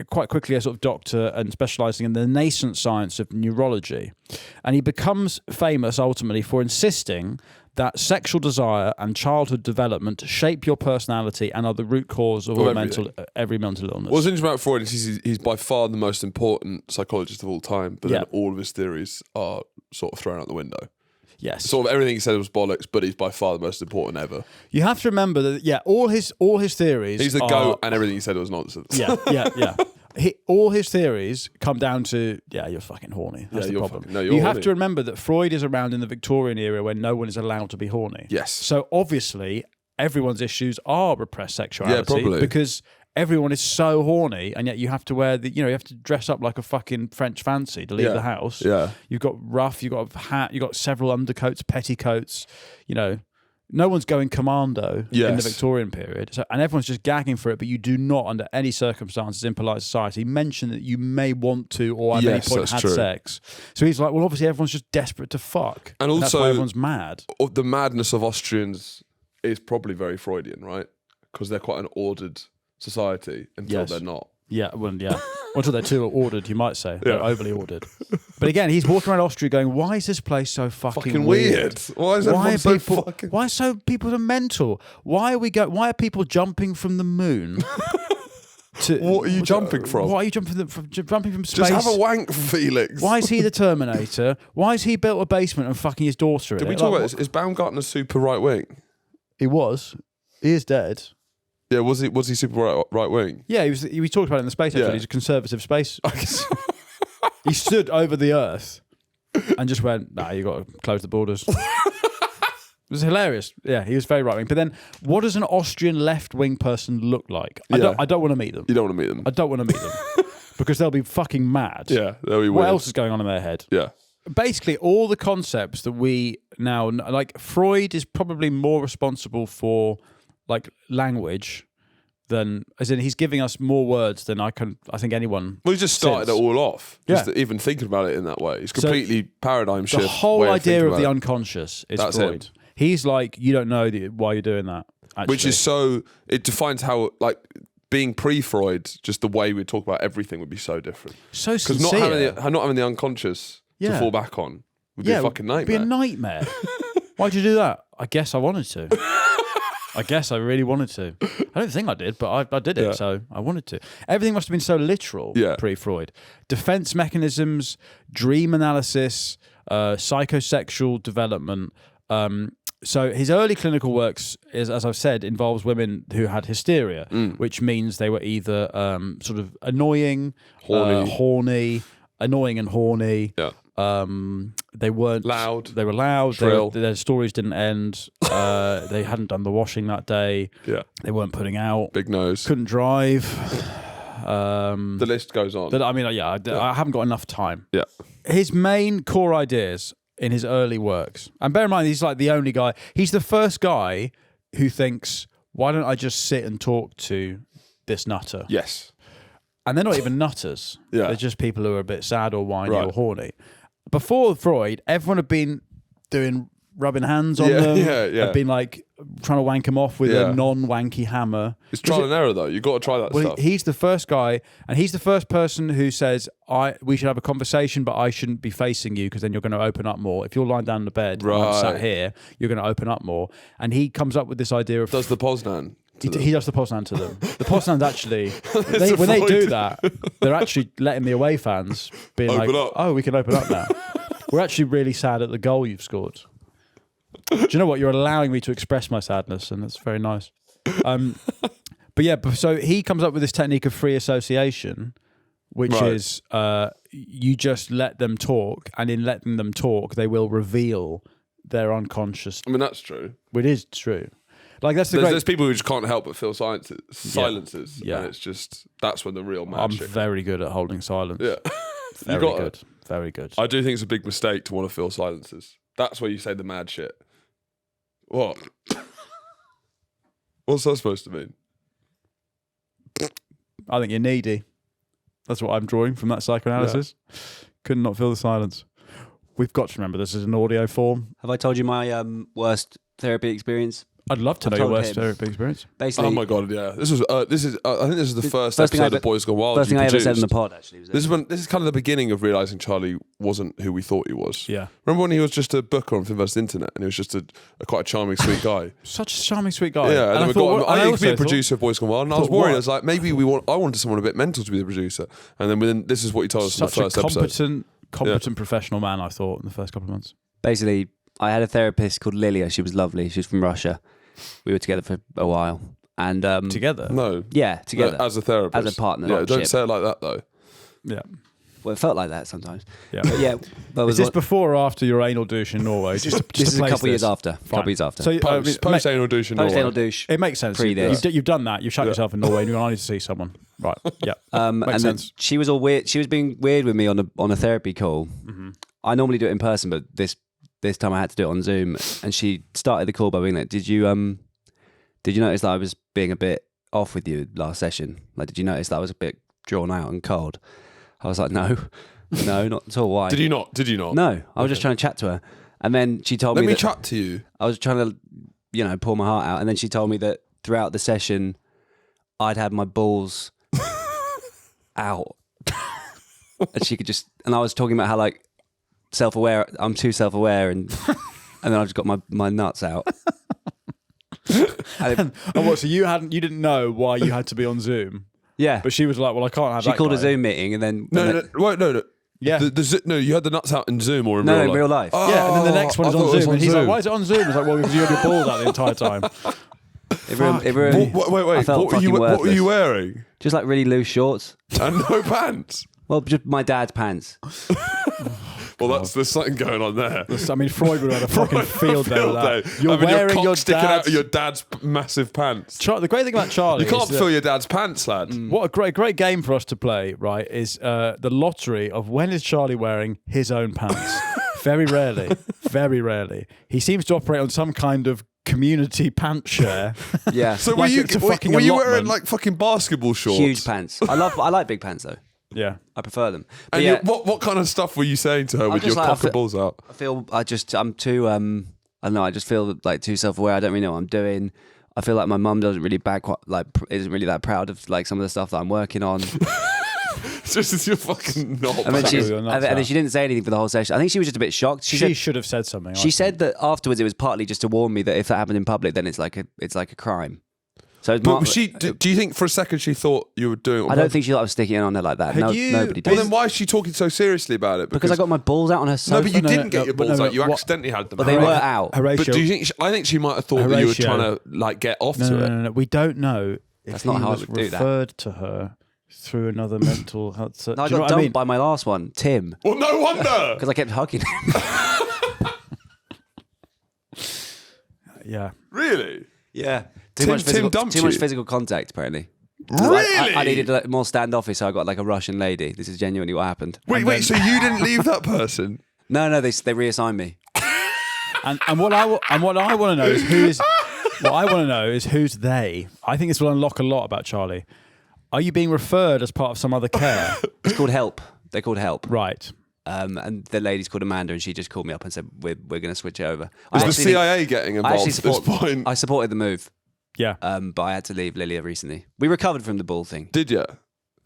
quite quickly a sort of doctor and specialising in the nascent science of neurology. And he becomes famous ultimately for insisting that sexual desire and childhood development shape your personality and are the root cause of every mental illness. What's interesting about Freud is he's by far the most important psychologist of all time, but then all of his theories are sort of thrown out the window. Yes. Sort of everything he said was bollocks, but he's by far the most important ever. You have to remember that, all his theories. He's the GOAT, and everything he said was nonsense. Yeah. All his theories come down to, you're fucking horny. That's the problem. You have to remember that Freud is around in the Victorian era when no one is allowed to be horny. Yes. So obviously, everyone's issues are repressed sexuality. Yeah, probably. Because everyone is so horny, and yet you have to wear you have to dress up like a fucking French fancy to leave the house. Yeah. You've got ruff, you've got a hat, you've got several undercoats, petticoats, No one's going commando in the Victorian period. And everyone's just gagging for it, but you do not, under any circumstances in polite society, mention that you may want to or at any point had sex. So he's like, well, obviously everyone's just desperate to fuck. And also, that's why everyone's mad. The madness of Austrians is probably very Freudian, right? Because they're quite an ordered society until they're not. Yeah, until they're too ordered, you might say. They're overly ordered. But again, he's walking around Austria going, why is this place so fucking weird? Why is everyone so fucking... Why so people are mental? Why are people jumping from the moon? What are you jumping from? Why are you jumping from space? Just have a wank, Felix. Why is he the Terminator? Why has he built a basement and fucking his daughter in it? Did we talk about this? Is Baumgartner super right wing? He was. He is dead. Yeah, was he super right wing? Yeah, we talked about it in the space episode. He's a conservative space. He stood over the Earth and just went, nah, you got to close the borders. It was hilarious. Yeah, he was very right wing. But then, what does an Austrian left wing person look like? I don't want to meet them. You don't want to meet them. I don't want to meet them because they'll be fucking mad. Yeah, they'll be weird. What else is going on in their head? Yeah. Basically, all the concepts that we now like, Freud is probably more responsible for like language than, as in, he's giving us more words than I think anyone. Well, he just started since. it all off. Just even thinking about it in that way. It's completely paradigm shift. The whole idea of the unconscious is Freud. Him. He's like, you don't know why you're doing that. Actually. Which is it defines how, like, being pre-Freud, just the way we talk about everything would be so different. So sincere. Because not having the unconscious to fall back on would be a fucking nightmare. It would be a nightmare. Why'd you do that? I guess I wanted to. I guess I really wanted to. I don't think I did, but I did it, so I wanted to. Everything must have been so literal pre-Freud. Defense mechanisms, dream analysis, psychosexual development. So his early clinical works, as I've said, involves women who had hysteria, which means they were either sort of annoying, horny, annoying and horny. Yeah. They weren't loud. They were loud. Shrill. Their stories didn't end. They hadn't done the washing that day. Yeah. They weren't putting out. Big nose. Couldn't drive. The list goes on. I haven't got enough time. Yeah. His main core ideas in his early works, and bear in mind, he's like the only guy. He's the first guy who thinks, "Why don't I just sit and talk to this nutter?" Yes. And they're not even nutters. Yeah. They're just people who are a bit sad or whiny or horny. Before Freud, everyone had been rubbing hands on them. Had been like trying to wank them off with a non-wanky hammer. It's trial and error though. You've got to try that stuff. He's the first guy, and he's the first person who says, we should have a conversation, but I shouldn't be facing you because then you're going to open up more. If you're lying down in the bed and I'm sat here, you're going to open up more. And he comes up with this idea of... Does the Poznan. He does the Poznan to them. The Poznan's actually, when they do that, they're actually letting the away fans be like, oh, we can open up now. We're actually really sad at the goal you've scored. Do you know what? You're allowing me to express my sadness, and that's very nice. So he comes up with this technique of free association, which is you just let them talk, and in letting them talk, they will reveal their unconscious. I mean, that's true. It is true. Like there's people who just can't help but feel silences. Yeah. And it's just, that's when the real magic. I'm very good at holding silence. Yeah. Very good. Very good. I do think it's a big mistake to want to feel silences. That's where you say the mad shit. What? What's that supposed to mean? I think you're needy. That's what I'm drawing from that psychoanalysis. Yeah. Could not feel the silence. We've got to remember this is an audio form. Have I told you my worst therapy experience? I'd love to know your worst therapy experience. Basically, oh my god, yeah. I think this is the first episode of Boys Gone Wild. First thing I ever said in the pod, actually. This is kind of the beginning of realising Charlie wasn't who we thought he was. Yeah. Remember when he was just a booker on Film vs. Internet and he was just quite a charming, sweet guy? Such a charming, sweet guy. Yeah, and then I used to be a producer of Boys Gone Wild, and I was worried. What? I was like, maybe I wanted someone a bit mental to be the producer. And then this is what he told us in the first episode. Competent professional man, I thought, in the first couple of months. Basically, I had a therapist called Lilia. She was lovely. She was from Russia. We were together for a while. And together? No. Yeah, together. As a therapist. As a partner. Yeah, don't say it like that, though. Yeah. Well, it felt like that sometimes. Yeah. But yeah. Is this before or after your anal douche in Norway? This is a couple of years after. So, post anal douche in Norway. Post anal douche. It makes sense. You've done that. You've shut yourself in Norway and you need to see someone. Right. Yeah. Makes sense. She was all weird. She was being weird with me on a therapy call. Mm-hmm. I normally do it in person, but this time I had to do it on Zoom. And she started the call by being like, Did you notice that I was being a bit off with you last session? Like, did you notice that I was a bit drawn out and cold? I was like, no, not at all. Why? Did you not? No, I was just trying to chat to her. And then she told me Let me chat to you. I was trying to, pour my heart out. And then she told me that throughout the session, I'd had my balls out. And she could and I was talking about how, like, self-aware, I'm too self-aware. And then I just got my nuts out. And what? So you didn't know why you had to be on Zoom? Yeah, but she was like, "Well, I can't have." She called a Zoom meeting, and then no. Yeah, you had the nuts out in Zoom or in real life? No, in real life. Oh, yeah, and then the next one is on Zoom, and he's Zoom. like, "Why is it on Zoom?" It's like, "Well, because you had your balls out the entire time." Wait. What were you wearing? Just like really loose shorts and no pants. Well, just my dad's pants. Well, there's something going on there. I mean, Freud would have had a fucking field day with that. You're wearing your sticking out of your dad's massive pants. The great thing about Charlie, you can't feel your dad's pants, lad. What a great game for us to play, right? Is the lottery of when is Charlie wearing his own pants? Very rarely. He seems to operate on some kind of community pants share. Yeah. So were you wearing like fucking basketball shorts? Huge pants. I like big pants though. Yeah, I prefer them. But and yeah, what kind of stuff were you saying to her with your cock and balls out? I'm too I don't know. I just feel like too self-aware. I don't really know what I'm doing. I feel like my mum doesn't really isn't really that proud of like some of the stuff that I'm working on. Just as you're fucking not. And then she didn't say anything for the whole session. I think she was just a bit shocked. She should have said something. She said that afterwards it was partly just to warn me that if that happened in public, then it's like a crime. So, do you think for a second she thought you were doing it? I don't think she thought I was sticking it on her like that. Nobody did. Well, then why is she talking so seriously about it? Because I got my balls out on her sofa. No, but you didn't get your balls out. You accidentally had them out. But they were out. Horatio, but do you think? I think she might have thought that you were trying to like get off to it. No. We don't know if that's not how I would do that. Referred to her through another mental health. No, I got dumped by my last one, Tim. Well, no wonder. Because I kept hugging him. Yeah. Really? Yeah. Too much physical contact, apparently. Really? I needed more standoffish, so I got like a Russian lady. This is genuinely what happened. Wait, so you didn't leave that person? No, they reassigned me. And what I want to know is who is. What I want to know is who's they. I think this will unlock a lot about Charlie. Are you being referred as part of some other care? It's called Help. They're called Help. Right. And the lady's called Amanda, and she just called me up and said, "We're going to switch it over." Is the CIA getting involved at this point? I supported the move. Yeah. But I had to leave Lilia recently. We recovered from the ball thing. Did you?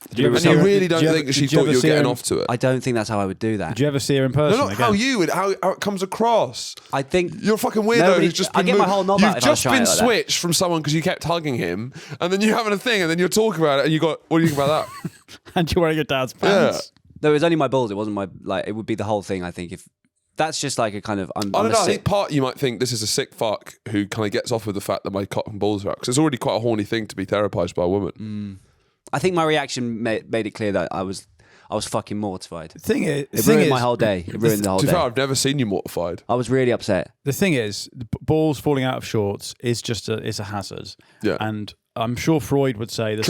And you really don't think she thought you were getting off to it? I don't think that's how I would do that. Did you ever see her in person? No, not how you would, how it comes across. I think you're a fucking weirdo who's just been. I get my whole knob out. You've just been switched from someone because you kept hugging him, and then you're having a thing, and then you're talking about it, and you got. What do you think about that? And you're wearing your dad's pants. Yeah. No, it was only my balls. It wasn't my It would be the whole thing. I think if. That's just like a kind of. I don't know. I think you might think this is a sick fuck who kind of gets off with the fact that my cock and balls are out because it's already quite a horny thing to be therapized by a woman. I think my reaction made it clear that I was I was fucking mortified. The thing is, it ruined my whole day. It ruined the whole day. I've never seen you mortified. I was really upset. The thing is, balls falling out of shorts is just a hazard. Yeah. And I'm sure Freud would say there's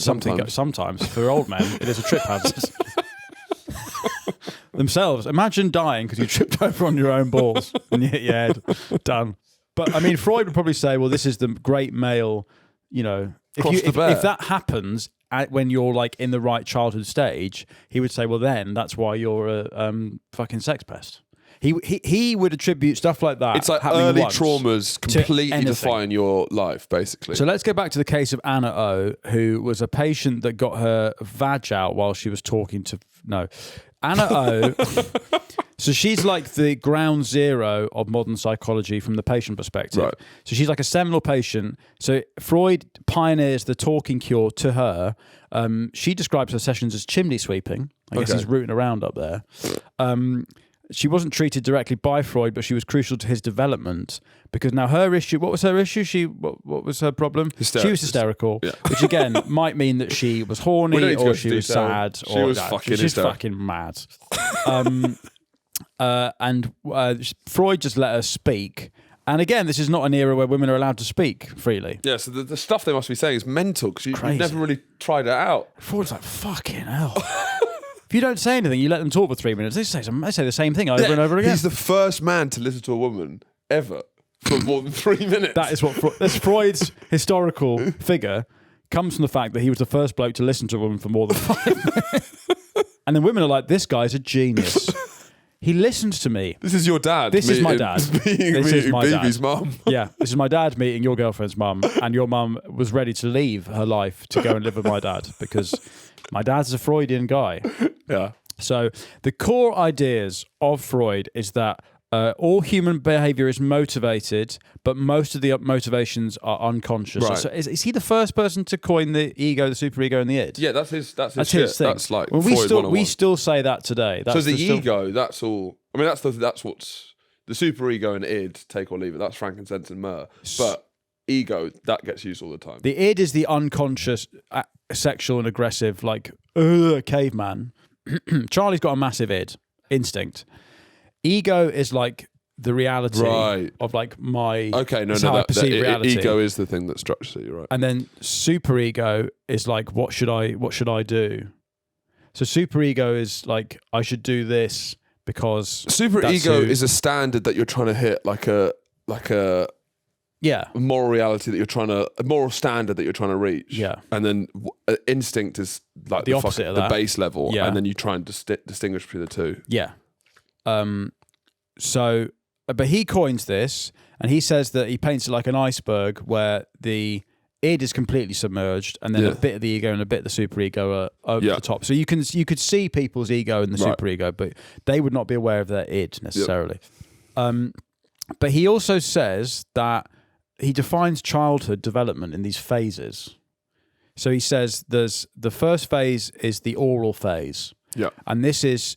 sometimes for old men it is a trip hazard. Themselves. Imagine dying because you tripped over on your own balls and you hit your head. Done. But I mean, Freud would probably say, well, this is the great male, if that happens when you're like in the right childhood stage, he would say, well, then that's why you're a fucking sex pest. He would attribute stuff like that. It's like early traumas completely define your life, basically. So let's go back to the case of Anna O, who was a patient that got her vag out while she was talking to... No. Anna O... So she's like the ground zero of modern psychology from the patient perspective. Right. So she's like a seminal patient. So Freud pioneers the talking cure to her. She describes her sessions as chimney sweeping. I guess he's rooting around up there. She wasn't treated directly by Freud, but she was crucial to his development because now her issue... What was her issue? What was her problem? She was hysterical, which again might mean that she was horny or she was sad. She was fucking mad. And Freud just let her speak. And again, this is not an era where women are allowed to speak freely. Yeah, so the stuff they must be saying is mental because you've never really tried it out. Freud's like, fucking hell. If you don't say anything, you let them talk for 3 minutes, they say the same thing over and over again. He's the first man to listen to a woman ever for more than 3 minutes. That is what that's Freud's historical figure comes from the fact that he was the first bloke to listen to a woman for more than 5 minutes. And then women are like, this guy's a genius. He listened to me. This is your dad. This is my dad. This is my baby's mum. Yeah, this is my dad meeting your girlfriend's mum, and your mum was ready to leave her life to go and live with my dad because my dad's a Freudian guy. Yeah. So the core ideas of Freud is that all human behavior is motivated, but most of the motivations are unconscious. Right. So is he the first person to coin the ego, the superego, and the id? Yeah, that's his shit. Thing. That's like we still say that today. So the ego, that's all. I mean, that's what's the superego and id. Take or leave it. That's frankincense and myrrh. But ego, that gets used all the time. The id is the unconscious, sexual and aggressive, like caveman. Charlie's got a massive id instinct. Ego is like the reality of like my how I perceive reality. Ego is the thing that structures it. You're right. And then superego is like what should I do? So superego is like I should do this because superego is a standard that you're trying to hit, like a moral reality that you're trying to a moral standard that you're trying to reach. Yeah, and then instinct is like the opposite of that. The base level. Yeah, and then you try and distinguish between the two. Yeah. So, but he coins this, and he says that he paints it like an iceberg where the id is completely submerged, and then a bit of the ego and a bit of the superego are over the top. So you could see people's ego and the superego, but they would not be aware of their id necessarily. But he also says that he defines childhood development in these phases. So he says there's the first phase is the oral phase. Yeah. And this is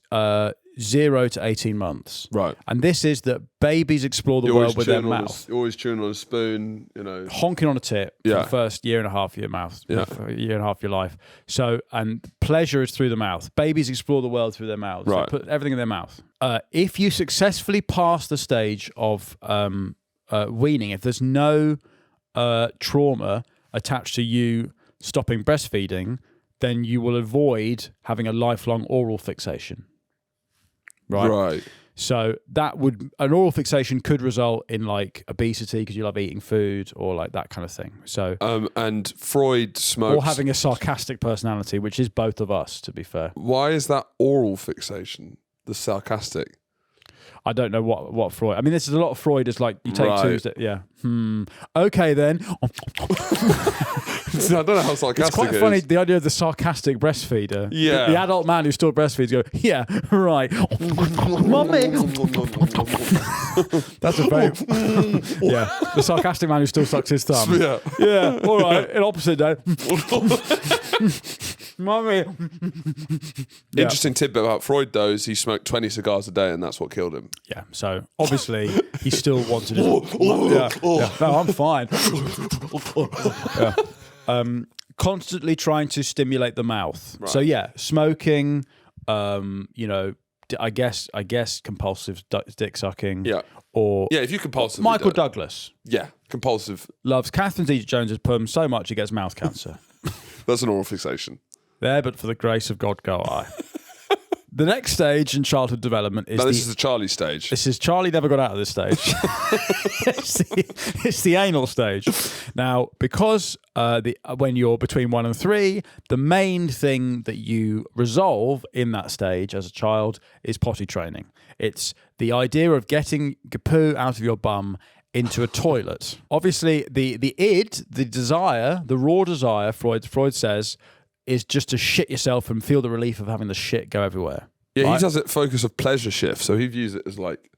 0 to 18 months. Right. And this is that babies explore the world with their mouth. You're always chewing on a spoon, honking on a tip for the first year and a half of your mouth, for a year and a half of your life. So, and pleasure is through the mouth. Babies explore the world through their mouths. Right. They put everything in their mouth. If you successfully pass the stage of weaning, if there's no trauma attached to you stopping breastfeeding, then you will avoid having a lifelong oral fixation. Right. So an oral fixation could result in like obesity because you love eating food or like that kind of thing. So and Freud smokes, or having a sarcastic personality, which is both of us, to be fair. Why is that oral fixation the sarcastic? I don't know what Freud. I mean, this is a lot of Freud. Is like you take Tuesday. Yeah. Okay then. I don't know how sarcastic. It's quite funny, the idea of the sarcastic breastfeeder. Yeah. The adult man who still breastfeeds go, yeah, right. Mummy. That's a very... yeah. The sarcastic man who still sucks his thumb. Yeah. Yeah, all right. In opposite day. Mummy. Interesting tidbit about Freud, though, is he smoked 20 cigars a day and that's what killed him. Yeah. So, obviously, he still wanted it. Yeah. No, I'm fine. Constantly trying to stimulate the mouth. Right. So yeah, smoking, you know, I guess compulsive dick sucking. Yeah. Or if you compulsively Michael Douglas. Yeah, compulsive. Loves Catherine Zeta-Jones's pum so much he gets mouth cancer. That's an oral fixation. There, but for the grace of God go I. The next stage in childhood development is this is the Charlie stage. This is Charlie never got out of this stage. it's the anal stage. Now, because when you're between 1 and 3, the main thing that you resolve in that stage as a child is potty training. It's the idea of getting poo out of your bum into a toilet. Obviously, the id, the desire, the raw desire, Freud says, is just to shit yourself and feel the relief of having the shit go everywhere. Yeah, right? He does it focus of pleasure shift, so he views it as like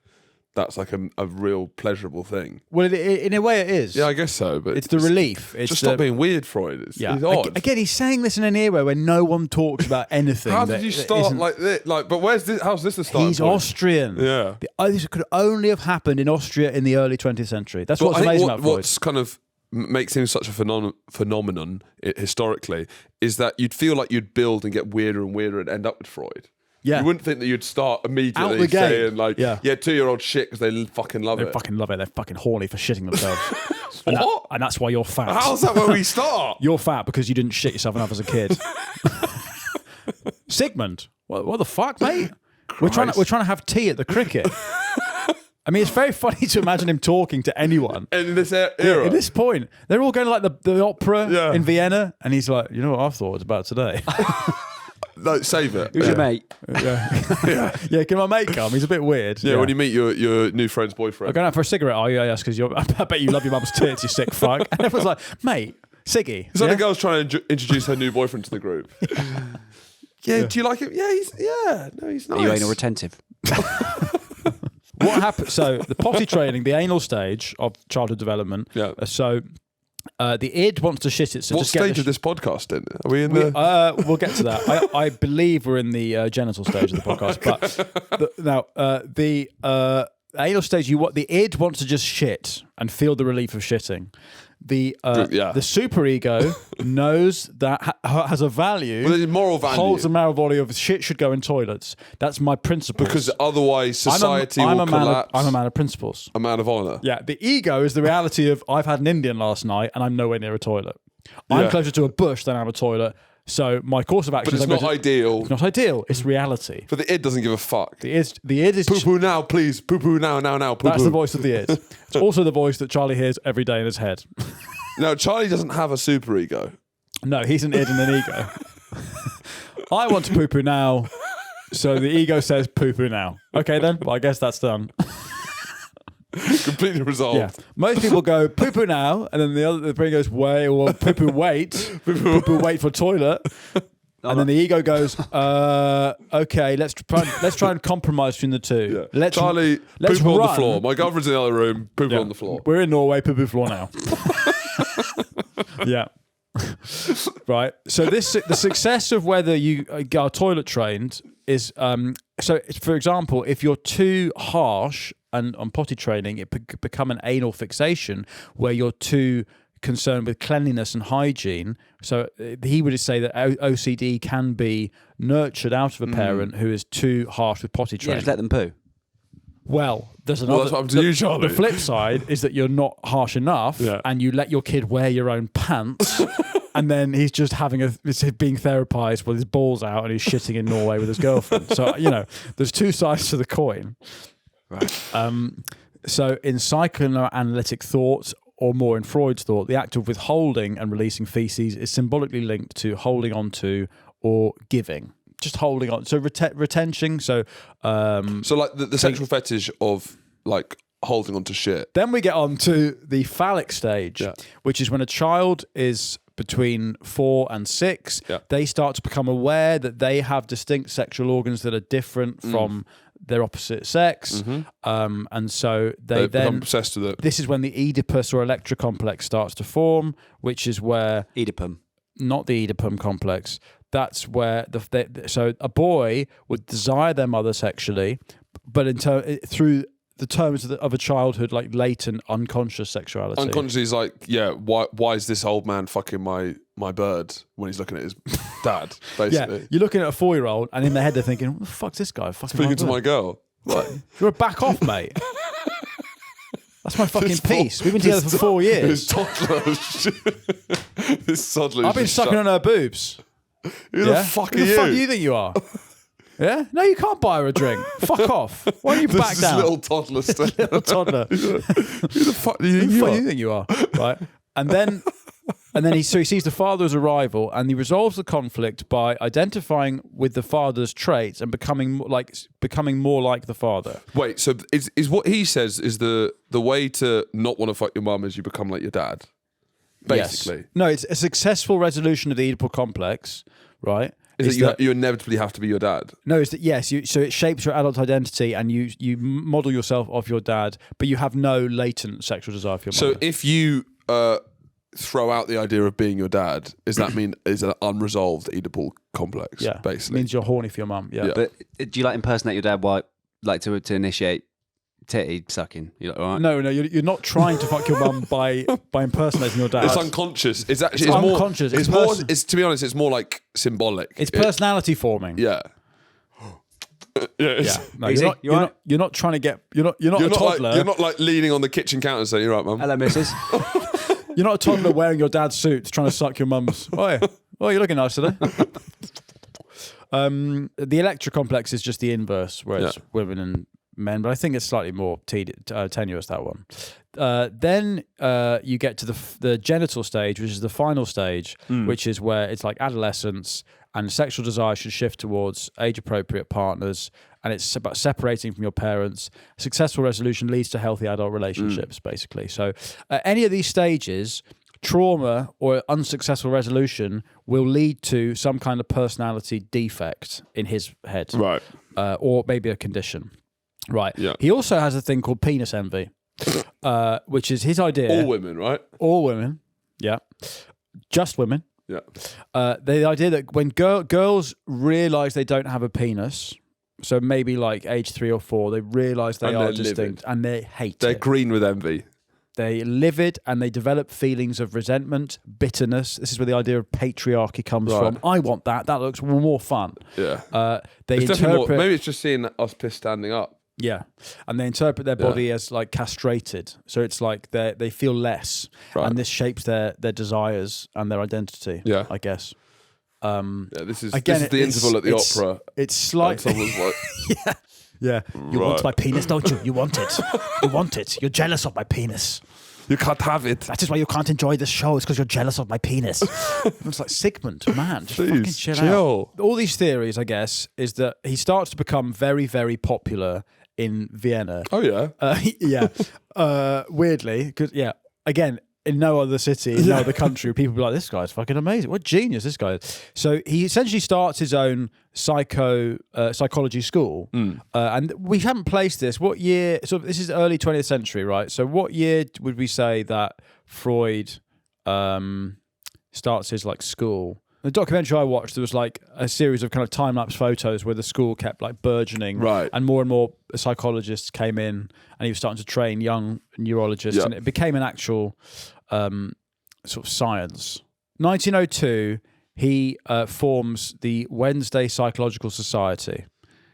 that's like a real pleasurable thing. Well, in a way it is. Yeah, I guess so, but it's the relief. It's just stop being weird, Freud. It's odd. Again, he's saying this in an era where no one talks about anything. How did you start like this? Like, but where's this? How's this the start? He's Austrian. Yeah, this could only have happened in Austria in the early 20th century. That's what's amazing about Freud. What's kind of makes him such a phenomenon historically is that you'd feel like you'd build and get weirder and weirder and end up with Freud. Yeah. You wouldn't think that you'd start immediately Out the gate. saying like, 2-year-old shit because they fucking love it. They fucking love it. They're fucking horny for shitting themselves. What? And that's why you're fat. How's that where we start? You're fat because you didn't shit yourself enough as a kid. Sigmund, what the fuck, mate? We're trying to have tea at the cricket. I mean, it's very funny to imagine him talking to anyone. In this era? At this point, they're all going to like the opera in Vienna, and he's like, you know what I thought about today? No, save it. Who's your mate? Yeah, can my mate come? He's a bit weird. Yeah, when you meet your new friend's boyfriend. I'm going out for a cigarette. Oh, yeah, yes, because I bet you love your mum's tits, you sick fuck. And everyone's like, mate, Siggy. It's like the girl's trying to introduce her new boyfriend to the group. Yeah, do you like him? Yeah, he's nice. Are you anal retentive? What happened? So the potty training, the anal stage of childhood development. Yeah. The id wants to shit it. So what stage of this podcast in? Are we in the? We'll get to that. I believe we're in the genital stage of the podcast. But the anal stage, the id wants to just shit and feel the relief of shitting. The superego knows that has a value. Well, there's a moral value. Holds a moral value of shit should go in toilets. That's my principle. Because otherwise society will collapse. I'm a man of principles. A man of honour. Yeah, the ego is the reality of I've had an Indian last night and I'm nowhere near a toilet. I'm closer to a bush than I'm a toilet. So my course of action. But it's not ideal. It's not ideal. It's reality. But the id doesn't give a fuck. The id is poo poo now, please. Poo poo now. Poo-poo. That's the voice of the id. It's also the voice that Charlie hears every day in his head. No, Charlie doesn't have a super ego. No, he's an id and an ego. I want to poo poo now, so the ego says poo poo now. Okay then, well I guess that's done. Completely resolved. Yeah. Most people go poo poo now, and then the brain goes poo poo wait, poo poo wait for toilet, and then the ego goes okay, let's try and compromise between the two. Yeah. Let's poo on the floor. My girlfriend's in the other room. Poo on the floor. We're in Norway. Poo poo floor now. Yeah. Right. So the success of whether you are toilet trained is so. For example, if you're too harsh and on potty training, it become an anal fixation where you're too concerned with cleanliness and hygiene. So he would say that OCD can be nurtured out of a parent who is too harsh with potty training. Yeah, just let them poo. Well, there's another. That's what happened to you, Charlie. The flip side is that you're not harsh enough, and you let your kid wear your own pants, and then he's just being therapized with his balls out, and he's shitting in Norway with his girlfriend. So there's two sides to the coin. Right. So in psychoanalytic thought, or more in Freud's thought, the act of withholding and releasing feces is symbolically linked to holding on to or giving. Just holding on. So retention. So like the sexual fetish of like holding on to shit. Then we get on to the phallic stage, which is when a child is between 4 and 6. Yeah. They start to become aware that they have distinct sexual organs that are different from their opposite sex. And so they then become obsessed with it. This is when the Oedipus or Electra complex starts to form, which is where Oedipum. Not the Oedipum complex. That's where so a boy would desire their mother sexually, but through the terms of a childhood, like latent unconscious sexuality. Unconscious is like, yeah, why is this old man fucking my bird when he's looking at his dad, basically? Yeah, you're looking at a 4-year-old and in their head they're thinking, what the fuck's this guy fucking Speaking to my girl. What? You're a back off, mate. That's my fucking piece. We've been together for 4 years. This toddler. I've been sucking on her boobs. Who the fuck are you? Who the fuck do you think you are? Yeah? No, you can't buy her a drink. Fuck off. Why don't you back down? Little toddler stuff. Little toddler. Who the fuck do you think you are? Right. And then he sees the father's arrival, and he resolves the conflict by identifying with the father's traits and becoming more like the father. Wait, so is what he says is the way to not want to fuck your mum is you become like your dad? Basically. Yes. No, it's a successful resolution of the Oedipal complex, right? Is that you inevitably have to be your dad? No, it's that yes. So it shapes your adult identity, and you model yourself off your dad, but you have no latent sexual desire for your mother. So if you throw out the idea of being your dad, is that mean is an unresolved Oedipal complex? Yeah, basically it means you're horny for your mum. Yeah. But do you like impersonate your dad? Like to initiate titty sucking? You like, all right? No, you're not trying to fuck your mum by impersonating your dad. It's unconscious. It's actually it's unconscious. It's more. It's to be honest, it's more like symbolic. It's personality forming. Yeah. Yeah. No, you're not trying to get. You're not a toddler. You're not like leaning on the kitchen counter and saying, "You're right, mum." Hello, missus. You're not a toddler wearing your dad's suit trying to suck your mum's. Oh, you're looking nice today. The Electra complex is just the inverse, where it's women and men, but I think it's slightly more tenuous, that one. Then you get to the genital stage, which is the final stage, which is where it's like adolescence, and sexual desire should shift towards age-appropriate partners, and it's about separating from your parents. Successful resolution leads to healthy adult relationships, basically. So any of these stages, trauma or unsuccessful resolution will lead to some kind of personality defect in his head. Right. Or maybe a condition. Right. Yeah. He also has a thing called penis envy, which is his idea. All women, right? All women. Yeah. Just women. Yeah. The idea that when girls realise they don't have a penis, so maybe like age 3 or 4, they realise they are distinct and they hate it. They're green with envy. They're livid and they develop feelings of resentment, bitterness. This is where the idea of patriarchy comes from. I want that. That looks more fun. Yeah. They it's interpret. Maybe it's just seeing us piss standing up. Yeah, and they interpret their body as like castrated, so it's like they feel less, and this shapes their desires and their identity. Yeah, I guess. This is the interval at the opera. It's slightly. Like, yeah. You want my penis, don't you? You want it. You want it. You're jealous of my penis. You can't have it. That is why you can't enjoy this show. It's because you're jealous of my penis. It's like Sigmund, man. Just fucking chill out. All these theories, I guess, is that he starts to become very, very popular in Vienna. Oh, yeah? Weirdly, because, again, in no other city, in no other country, people be like, this guy's fucking amazing. What genius this guy is. So he essentially starts his own psychology school. And we haven't placed this. What year? So this is early 20th century, right? So what year would we say that Freud starts his like school? The documentary I watched, there was like a series of kind of time-lapse photos where the school kept like burgeoning, and more psychologists came in, and he was starting to train young neurologists, and it became an actual sort of science. 1902, he forms the Wednesday Psychological Society.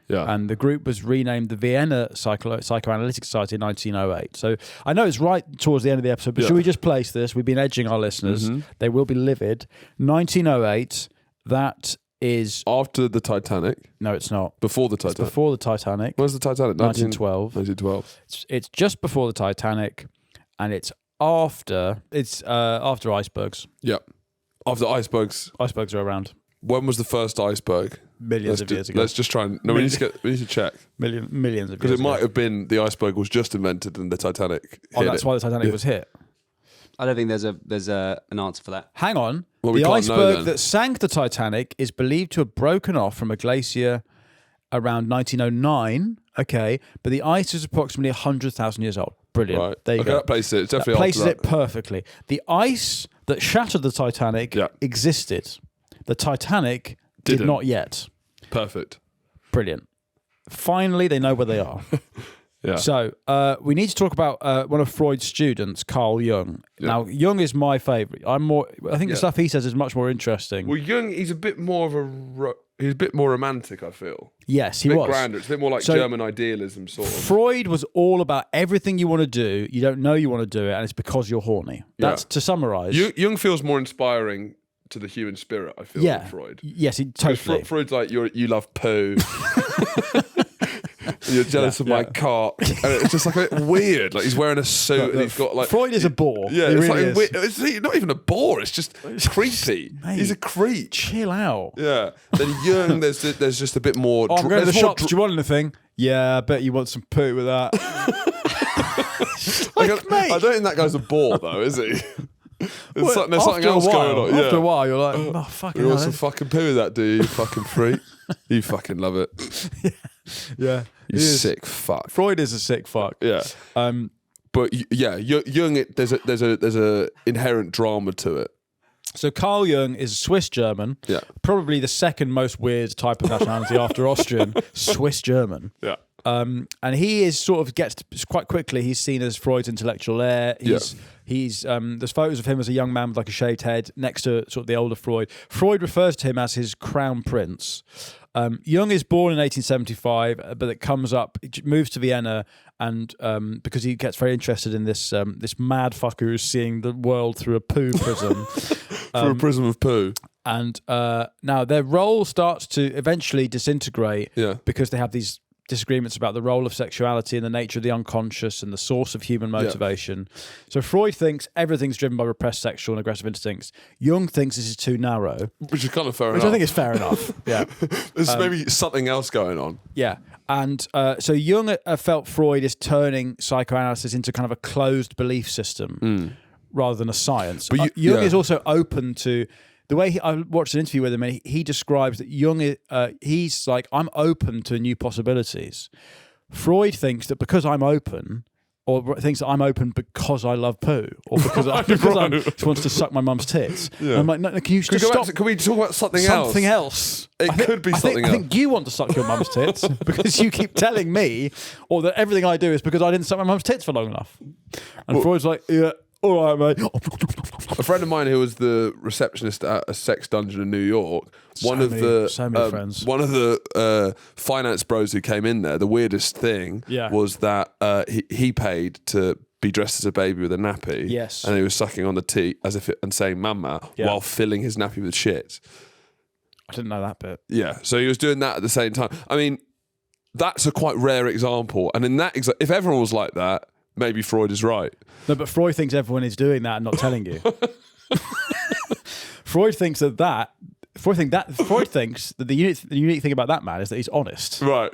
Yeah. And the group was renamed the Vienna Psychoanalytic Society in 1908. So I know it's right towards the end of the episode, but should we just place this? We've been edging our listeners. They will be livid. 1908, that is... After the Titanic? No, it's not. Before the Titanic? It's before the Titanic. Where's the Titanic? 1912. 1912. It's just before the Titanic, and it's after icebergs. Yeah. After icebergs. Icebergs are around. When was the first iceberg? Millions of years ago. Let's just try and... No, we need to check. Millions of years ago. Because it might have been the iceberg was just invented and the Titanic hit that's why the Titanic was hit. I don't think there's an answer for that. Hang on. Well, the iceberg that sank the Titanic is believed to have broken off from a glacier around 1909, okay? But the ice is approximately 100,000 years old. Brilliant. Right. There you go. That places it. It's definitely places it perfectly. The ice that shattered the Titanic existed. The Titanic did not yet. Perfect. Brilliant. Finally, they know where they are. Yeah. So we need to talk about one of Freud's students, Carl Jung. Yeah. Now, Jung is my favourite. I think the stuff he says is much more interesting. Well, Jung, he's a bit more romantic, I feel. Yes, he was. A bit grander. It's a bit more like German idealism, sort of. Freud was all about everything you want to do, you don't know you want to do it, and it's because you're horny. That's to summarise. Jung feels more inspiring to the human spirit, I feel, than Freud. Yes, he totally. Freud's like, you love poo. You're jealous of my cock. And it's just like a bit weird. Like he's wearing a suit and he's got like... Freud is a bore. Yeah, he it's really like is. It's not even a bore. It's just creepy. Mate, he's a creep. Chill out. Yeah. Then Jung, there's just a bit more... I'm going to the shops. Do you want anything? Yeah, I bet you want some poo with that. I don't think that guy's a bore though, is he? There's something else going on. After a while, you're like, oh, fucking you want some fucking poo with that, do you fucking freak? You fucking love it. Yeah. You sick fuck. Freud is a sick fuck. Yeah. But yeah, Jung, there's a inherent drama to it. So Carl Jung is Swiss German. Yeah. Probably the second most weird type of nationality after Austrian. Swiss German. Yeah. And he is quite quickly, he's seen as Freud's intellectual heir. There's photos of him as a young man with like a shaved head next to sort of the older Freud. Freud refers to him as his crown prince. Jung is born in 1875, but it comes up, it moves to Vienna, and because he gets very interested in this mad fucker who's seeing the world through a poo prism. Through a prism of poo. And now their role starts to eventually disintegrate because they have these disagreements about the role of sexuality and the nature of the unconscious and the source of human motivation. So Freud thinks everything's driven by repressed sexual and aggressive instincts. Jung thinks this is too narrow. Which is kind of fair enough. Which I think is fair enough. Yeah. There's maybe something else going on. Yeah. And so Jung felt Freud is turning psychoanalysis into kind of a closed belief system rather than a science. But Jung is also open to... The way I watched an interview with him, and he describes that Jung, he's like, I'm open to new possibilities. Freud thinks that because I'm open, or thinks that I'm open because I love poo, or because I just wants to suck my mum's tits. Yeah. I'm like, no, can you just stop? Can we talk about something else? Something else. It could be something else. I think you want to suck your mum's tits because you keep telling me, or that everything I do is because I didn't suck my mum's tits for long enough. And Freud's like, yeah. All right, mate. A friend of mine who was the receptionist at a sex dungeon in New York, one of the finance bros who came in there, the weirdest thing was that he paid to be dressed as a baby with a nappy. Yes. And he was sucking on the teat and saying mama while filling his nappy with shit. I didn't know that bit. Yeah. So he was doing that at the same time. I mean, that's a quite rare example. And in that if everyone was like that, maybe Freud is right. No, but Freud thinks everyone is doing that and not telling you. Freud thinks that the unique thing about that man is that he's honest. Right.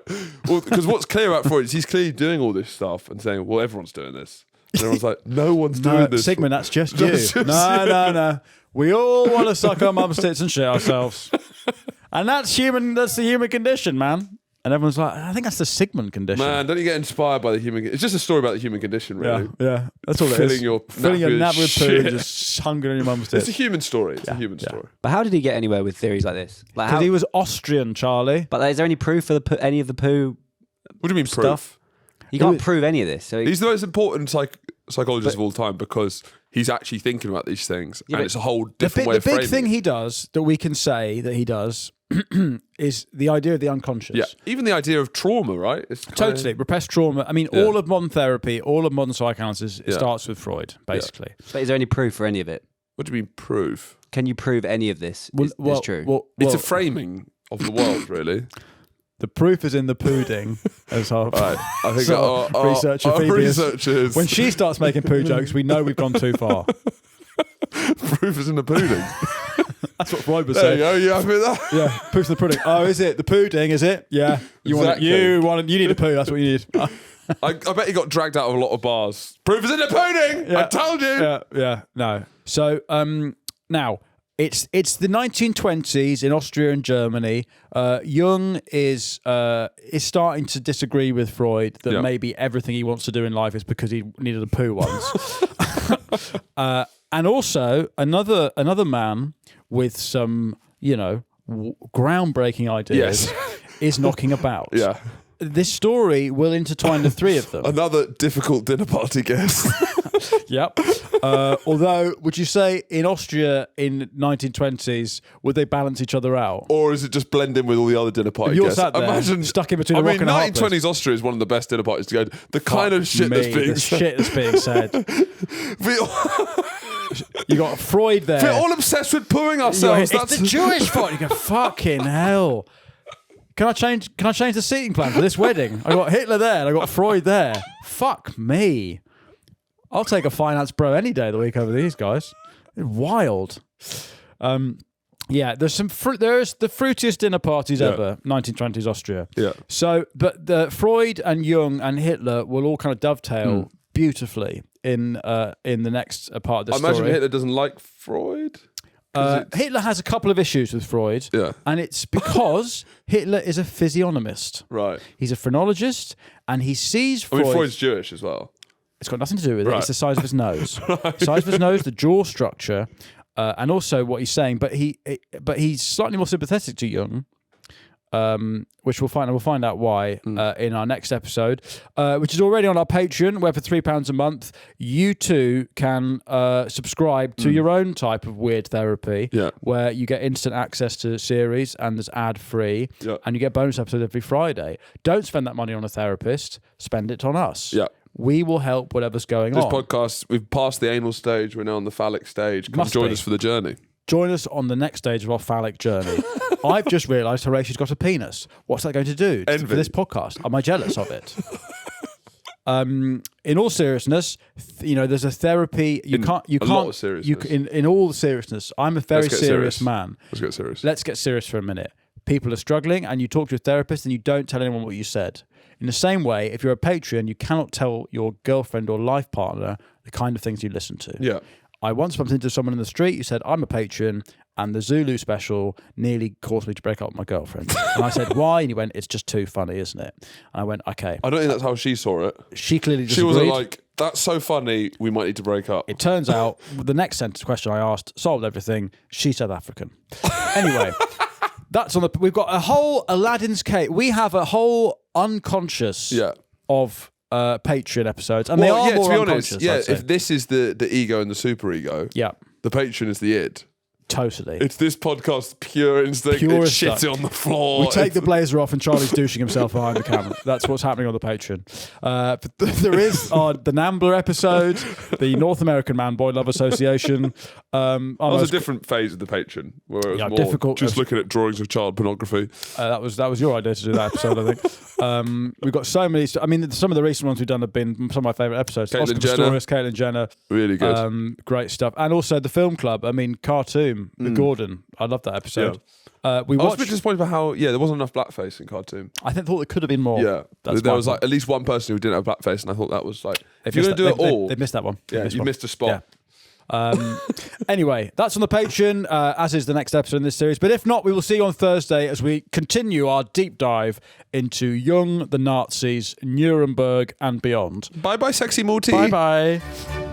Well, because what's clear about Freud is he's clearly doing all this stuff and saying, well, everyone's doing this. And everyone's like, no one's doing this. Sigmund, that's just you. No. We all want to suck our mum's tits and shit ourselves. And that's the human condition, man. And everyone's like, I think that's the Sigmund condition. Man, don't you get inspired by the human... It's just a story about the human condition, really. Yeah. That's all it is. Filling your nappy with poo and just hungering on your mum's tits. It's a human story. It's a human story. But how did he get anywhere with theories like this? Because he was Austrian, Charlie. But is there any proof for any of the poo What do you mean stuff? Proof? You can't prove any of this. So he's the most important psychologist of all time because he's actually thinking about these things. And it's a whole different way of framing. The big thing he does that we can say that he does is the idea of the unconscious. Yeah, even the idea of trauma, right? It's totally repressed trauma. I mean, all of modern therapy, all of modern psychoanalysis starts with Freud, basically. But is there any proof for any of it? What do you mean proof? Can you prove any of this is true? Well, it's a framing of the world, really. The proof is in the pudding, as our, right. I think our researcher Phoebe researchers. When she starts making poo jokes, we know we've gone too far. Proof is in the pudding. That's what Freud was saying. There you go. You happy with that? Yeah. Proof's in the pudding. Oh, is it the pudding? Is it? Yeah. You need a poo. That's what you need. I bet he got dragged out of a lot of bars. Proof is in the pudding. Yeah. I told you. Yeah. No. So now. It's the 1920s in Austria and Germany. Jung is starting to disagree with Freud that maybe everything he wants to do in life is because he needed a poo once. And also another man with some groundbreaking ideas is knocking about. Yeah. this story will intertwine the three of them. Another difficult dinner party guest. Yep. Although, would you say in Austria in 1920s, would they balance each other out? Or is it just blend in with all the other dinner party You're guests? sat there, Imagine, stuck in between a rock and a hard place. 1920s Austria is one of the best dinner parties to go to. The kind of shit Me, that's being the said. shit that's being said. You got Freud there. We're all obsessed with pooing ourselves. It's the Jewish fault. You go, fucking hell. Can I change the seating plan for this wedding? I got Hitler there and I got Freud there. Fuck me. I'll take a finance bro any day of the week over these guys. They're wild. Yeah, there's the fruitiest dinner parties ever, 1920s Austria. Yeah. So, but the Freud and Jung and Hitler will all kind of dovetail beautifully in the next part of the story. I imagine Hitler doesn't like Freud. Hitler has a couple of issues with Freud, and it's because Hitler is a physiognomist. Right. He's a phrenologist, and he sees Freud. I mean, Freud's Jewish as well. It's got nothing to do with it. It's the size of his nose. Size of his nose, the jaw structure, and also what he's saying. But he's slightly more sympathetic to Jung, which we'll find out why in our next episode, which is already on our Patreon, where for £3 a month you too can subscribe to your own type of weird therapy, where you get instant access to series and there's ad free, and you get bonus episodes every Friday. Don't spend that money on a therapist. Spend it on us. Yeah. We will help whatever's going on. This podcast, we've passed the anal stage. We're now on the phallic stage. Come join us for the journey. Join us on the next stage of our phallic journey. I've just realised Horatio's got a penis. What's that going to do for this podcast? Am I jealous of it? In all seriousness, there's a therapy. In all seriousness, I'm a very serious man. Let's get serious. Let's get serious for a minute. People are struggling, and you talk to a therapist, and you don't tell anyone what you said. In the same way, if you're a Patreon, you cannot tell your girlfriend or life partner the kind of things you listen to. Yeah. I once bumped into someone in the street who said, I'm a patron, and the Zulu special nearly caused me to break up with my girlfriend. And I said, why? And he went, it's just too funny, isn't it? And I went, okay. I don't think that's how she saw it. She clearly disagreed. She wasn't like, that's so funny, we might need to break up. It turns out, the next sentence question I asked solved everything. She's South African. Anyway, that's on the... We've got a whole Aladdin's Cake. We have a whole unconscious of... Patreon episodes, and they are more unconscious. If this is the ego and the super ego, the Patreon is the id. Totally. It's this podcast, pure instinct. It's shit on the floor. We take the blazer off and Charlie's douching himself behind the camera. That's what's happening on the Patreon. There is the Nambler episode, the North American Man Boy Love Association. That was a different phase of the Patreon, where it was more difficult, just looking at drawings of child pornography. That was your idea to do that episode, I think. We've got so many. I mean, some of the recent ones we've done have been some of my favourite episodes. Caitlyn Jenner. Caitlyn Jenner. Really good. Great stuff. And also the film club. I mean, Cartoon. Gordon. I love that episode. I was a bit disappointed about how there wasn't enough blackface in Cartoon. I thought there could have been more. Yeah, there was like at least one person who didn't have blackface, and I thought that was like if you're going to do it all, they missed that one. You missed a spot. Yeah. Anyway, that's on the Patreon, as is the next episode in this series. But if not, we will see you on Thursday as we continue our deep dive into Jung, the Nazis, Nuremberg, and beyond. Bye bye, sexy Morty. Bye bye.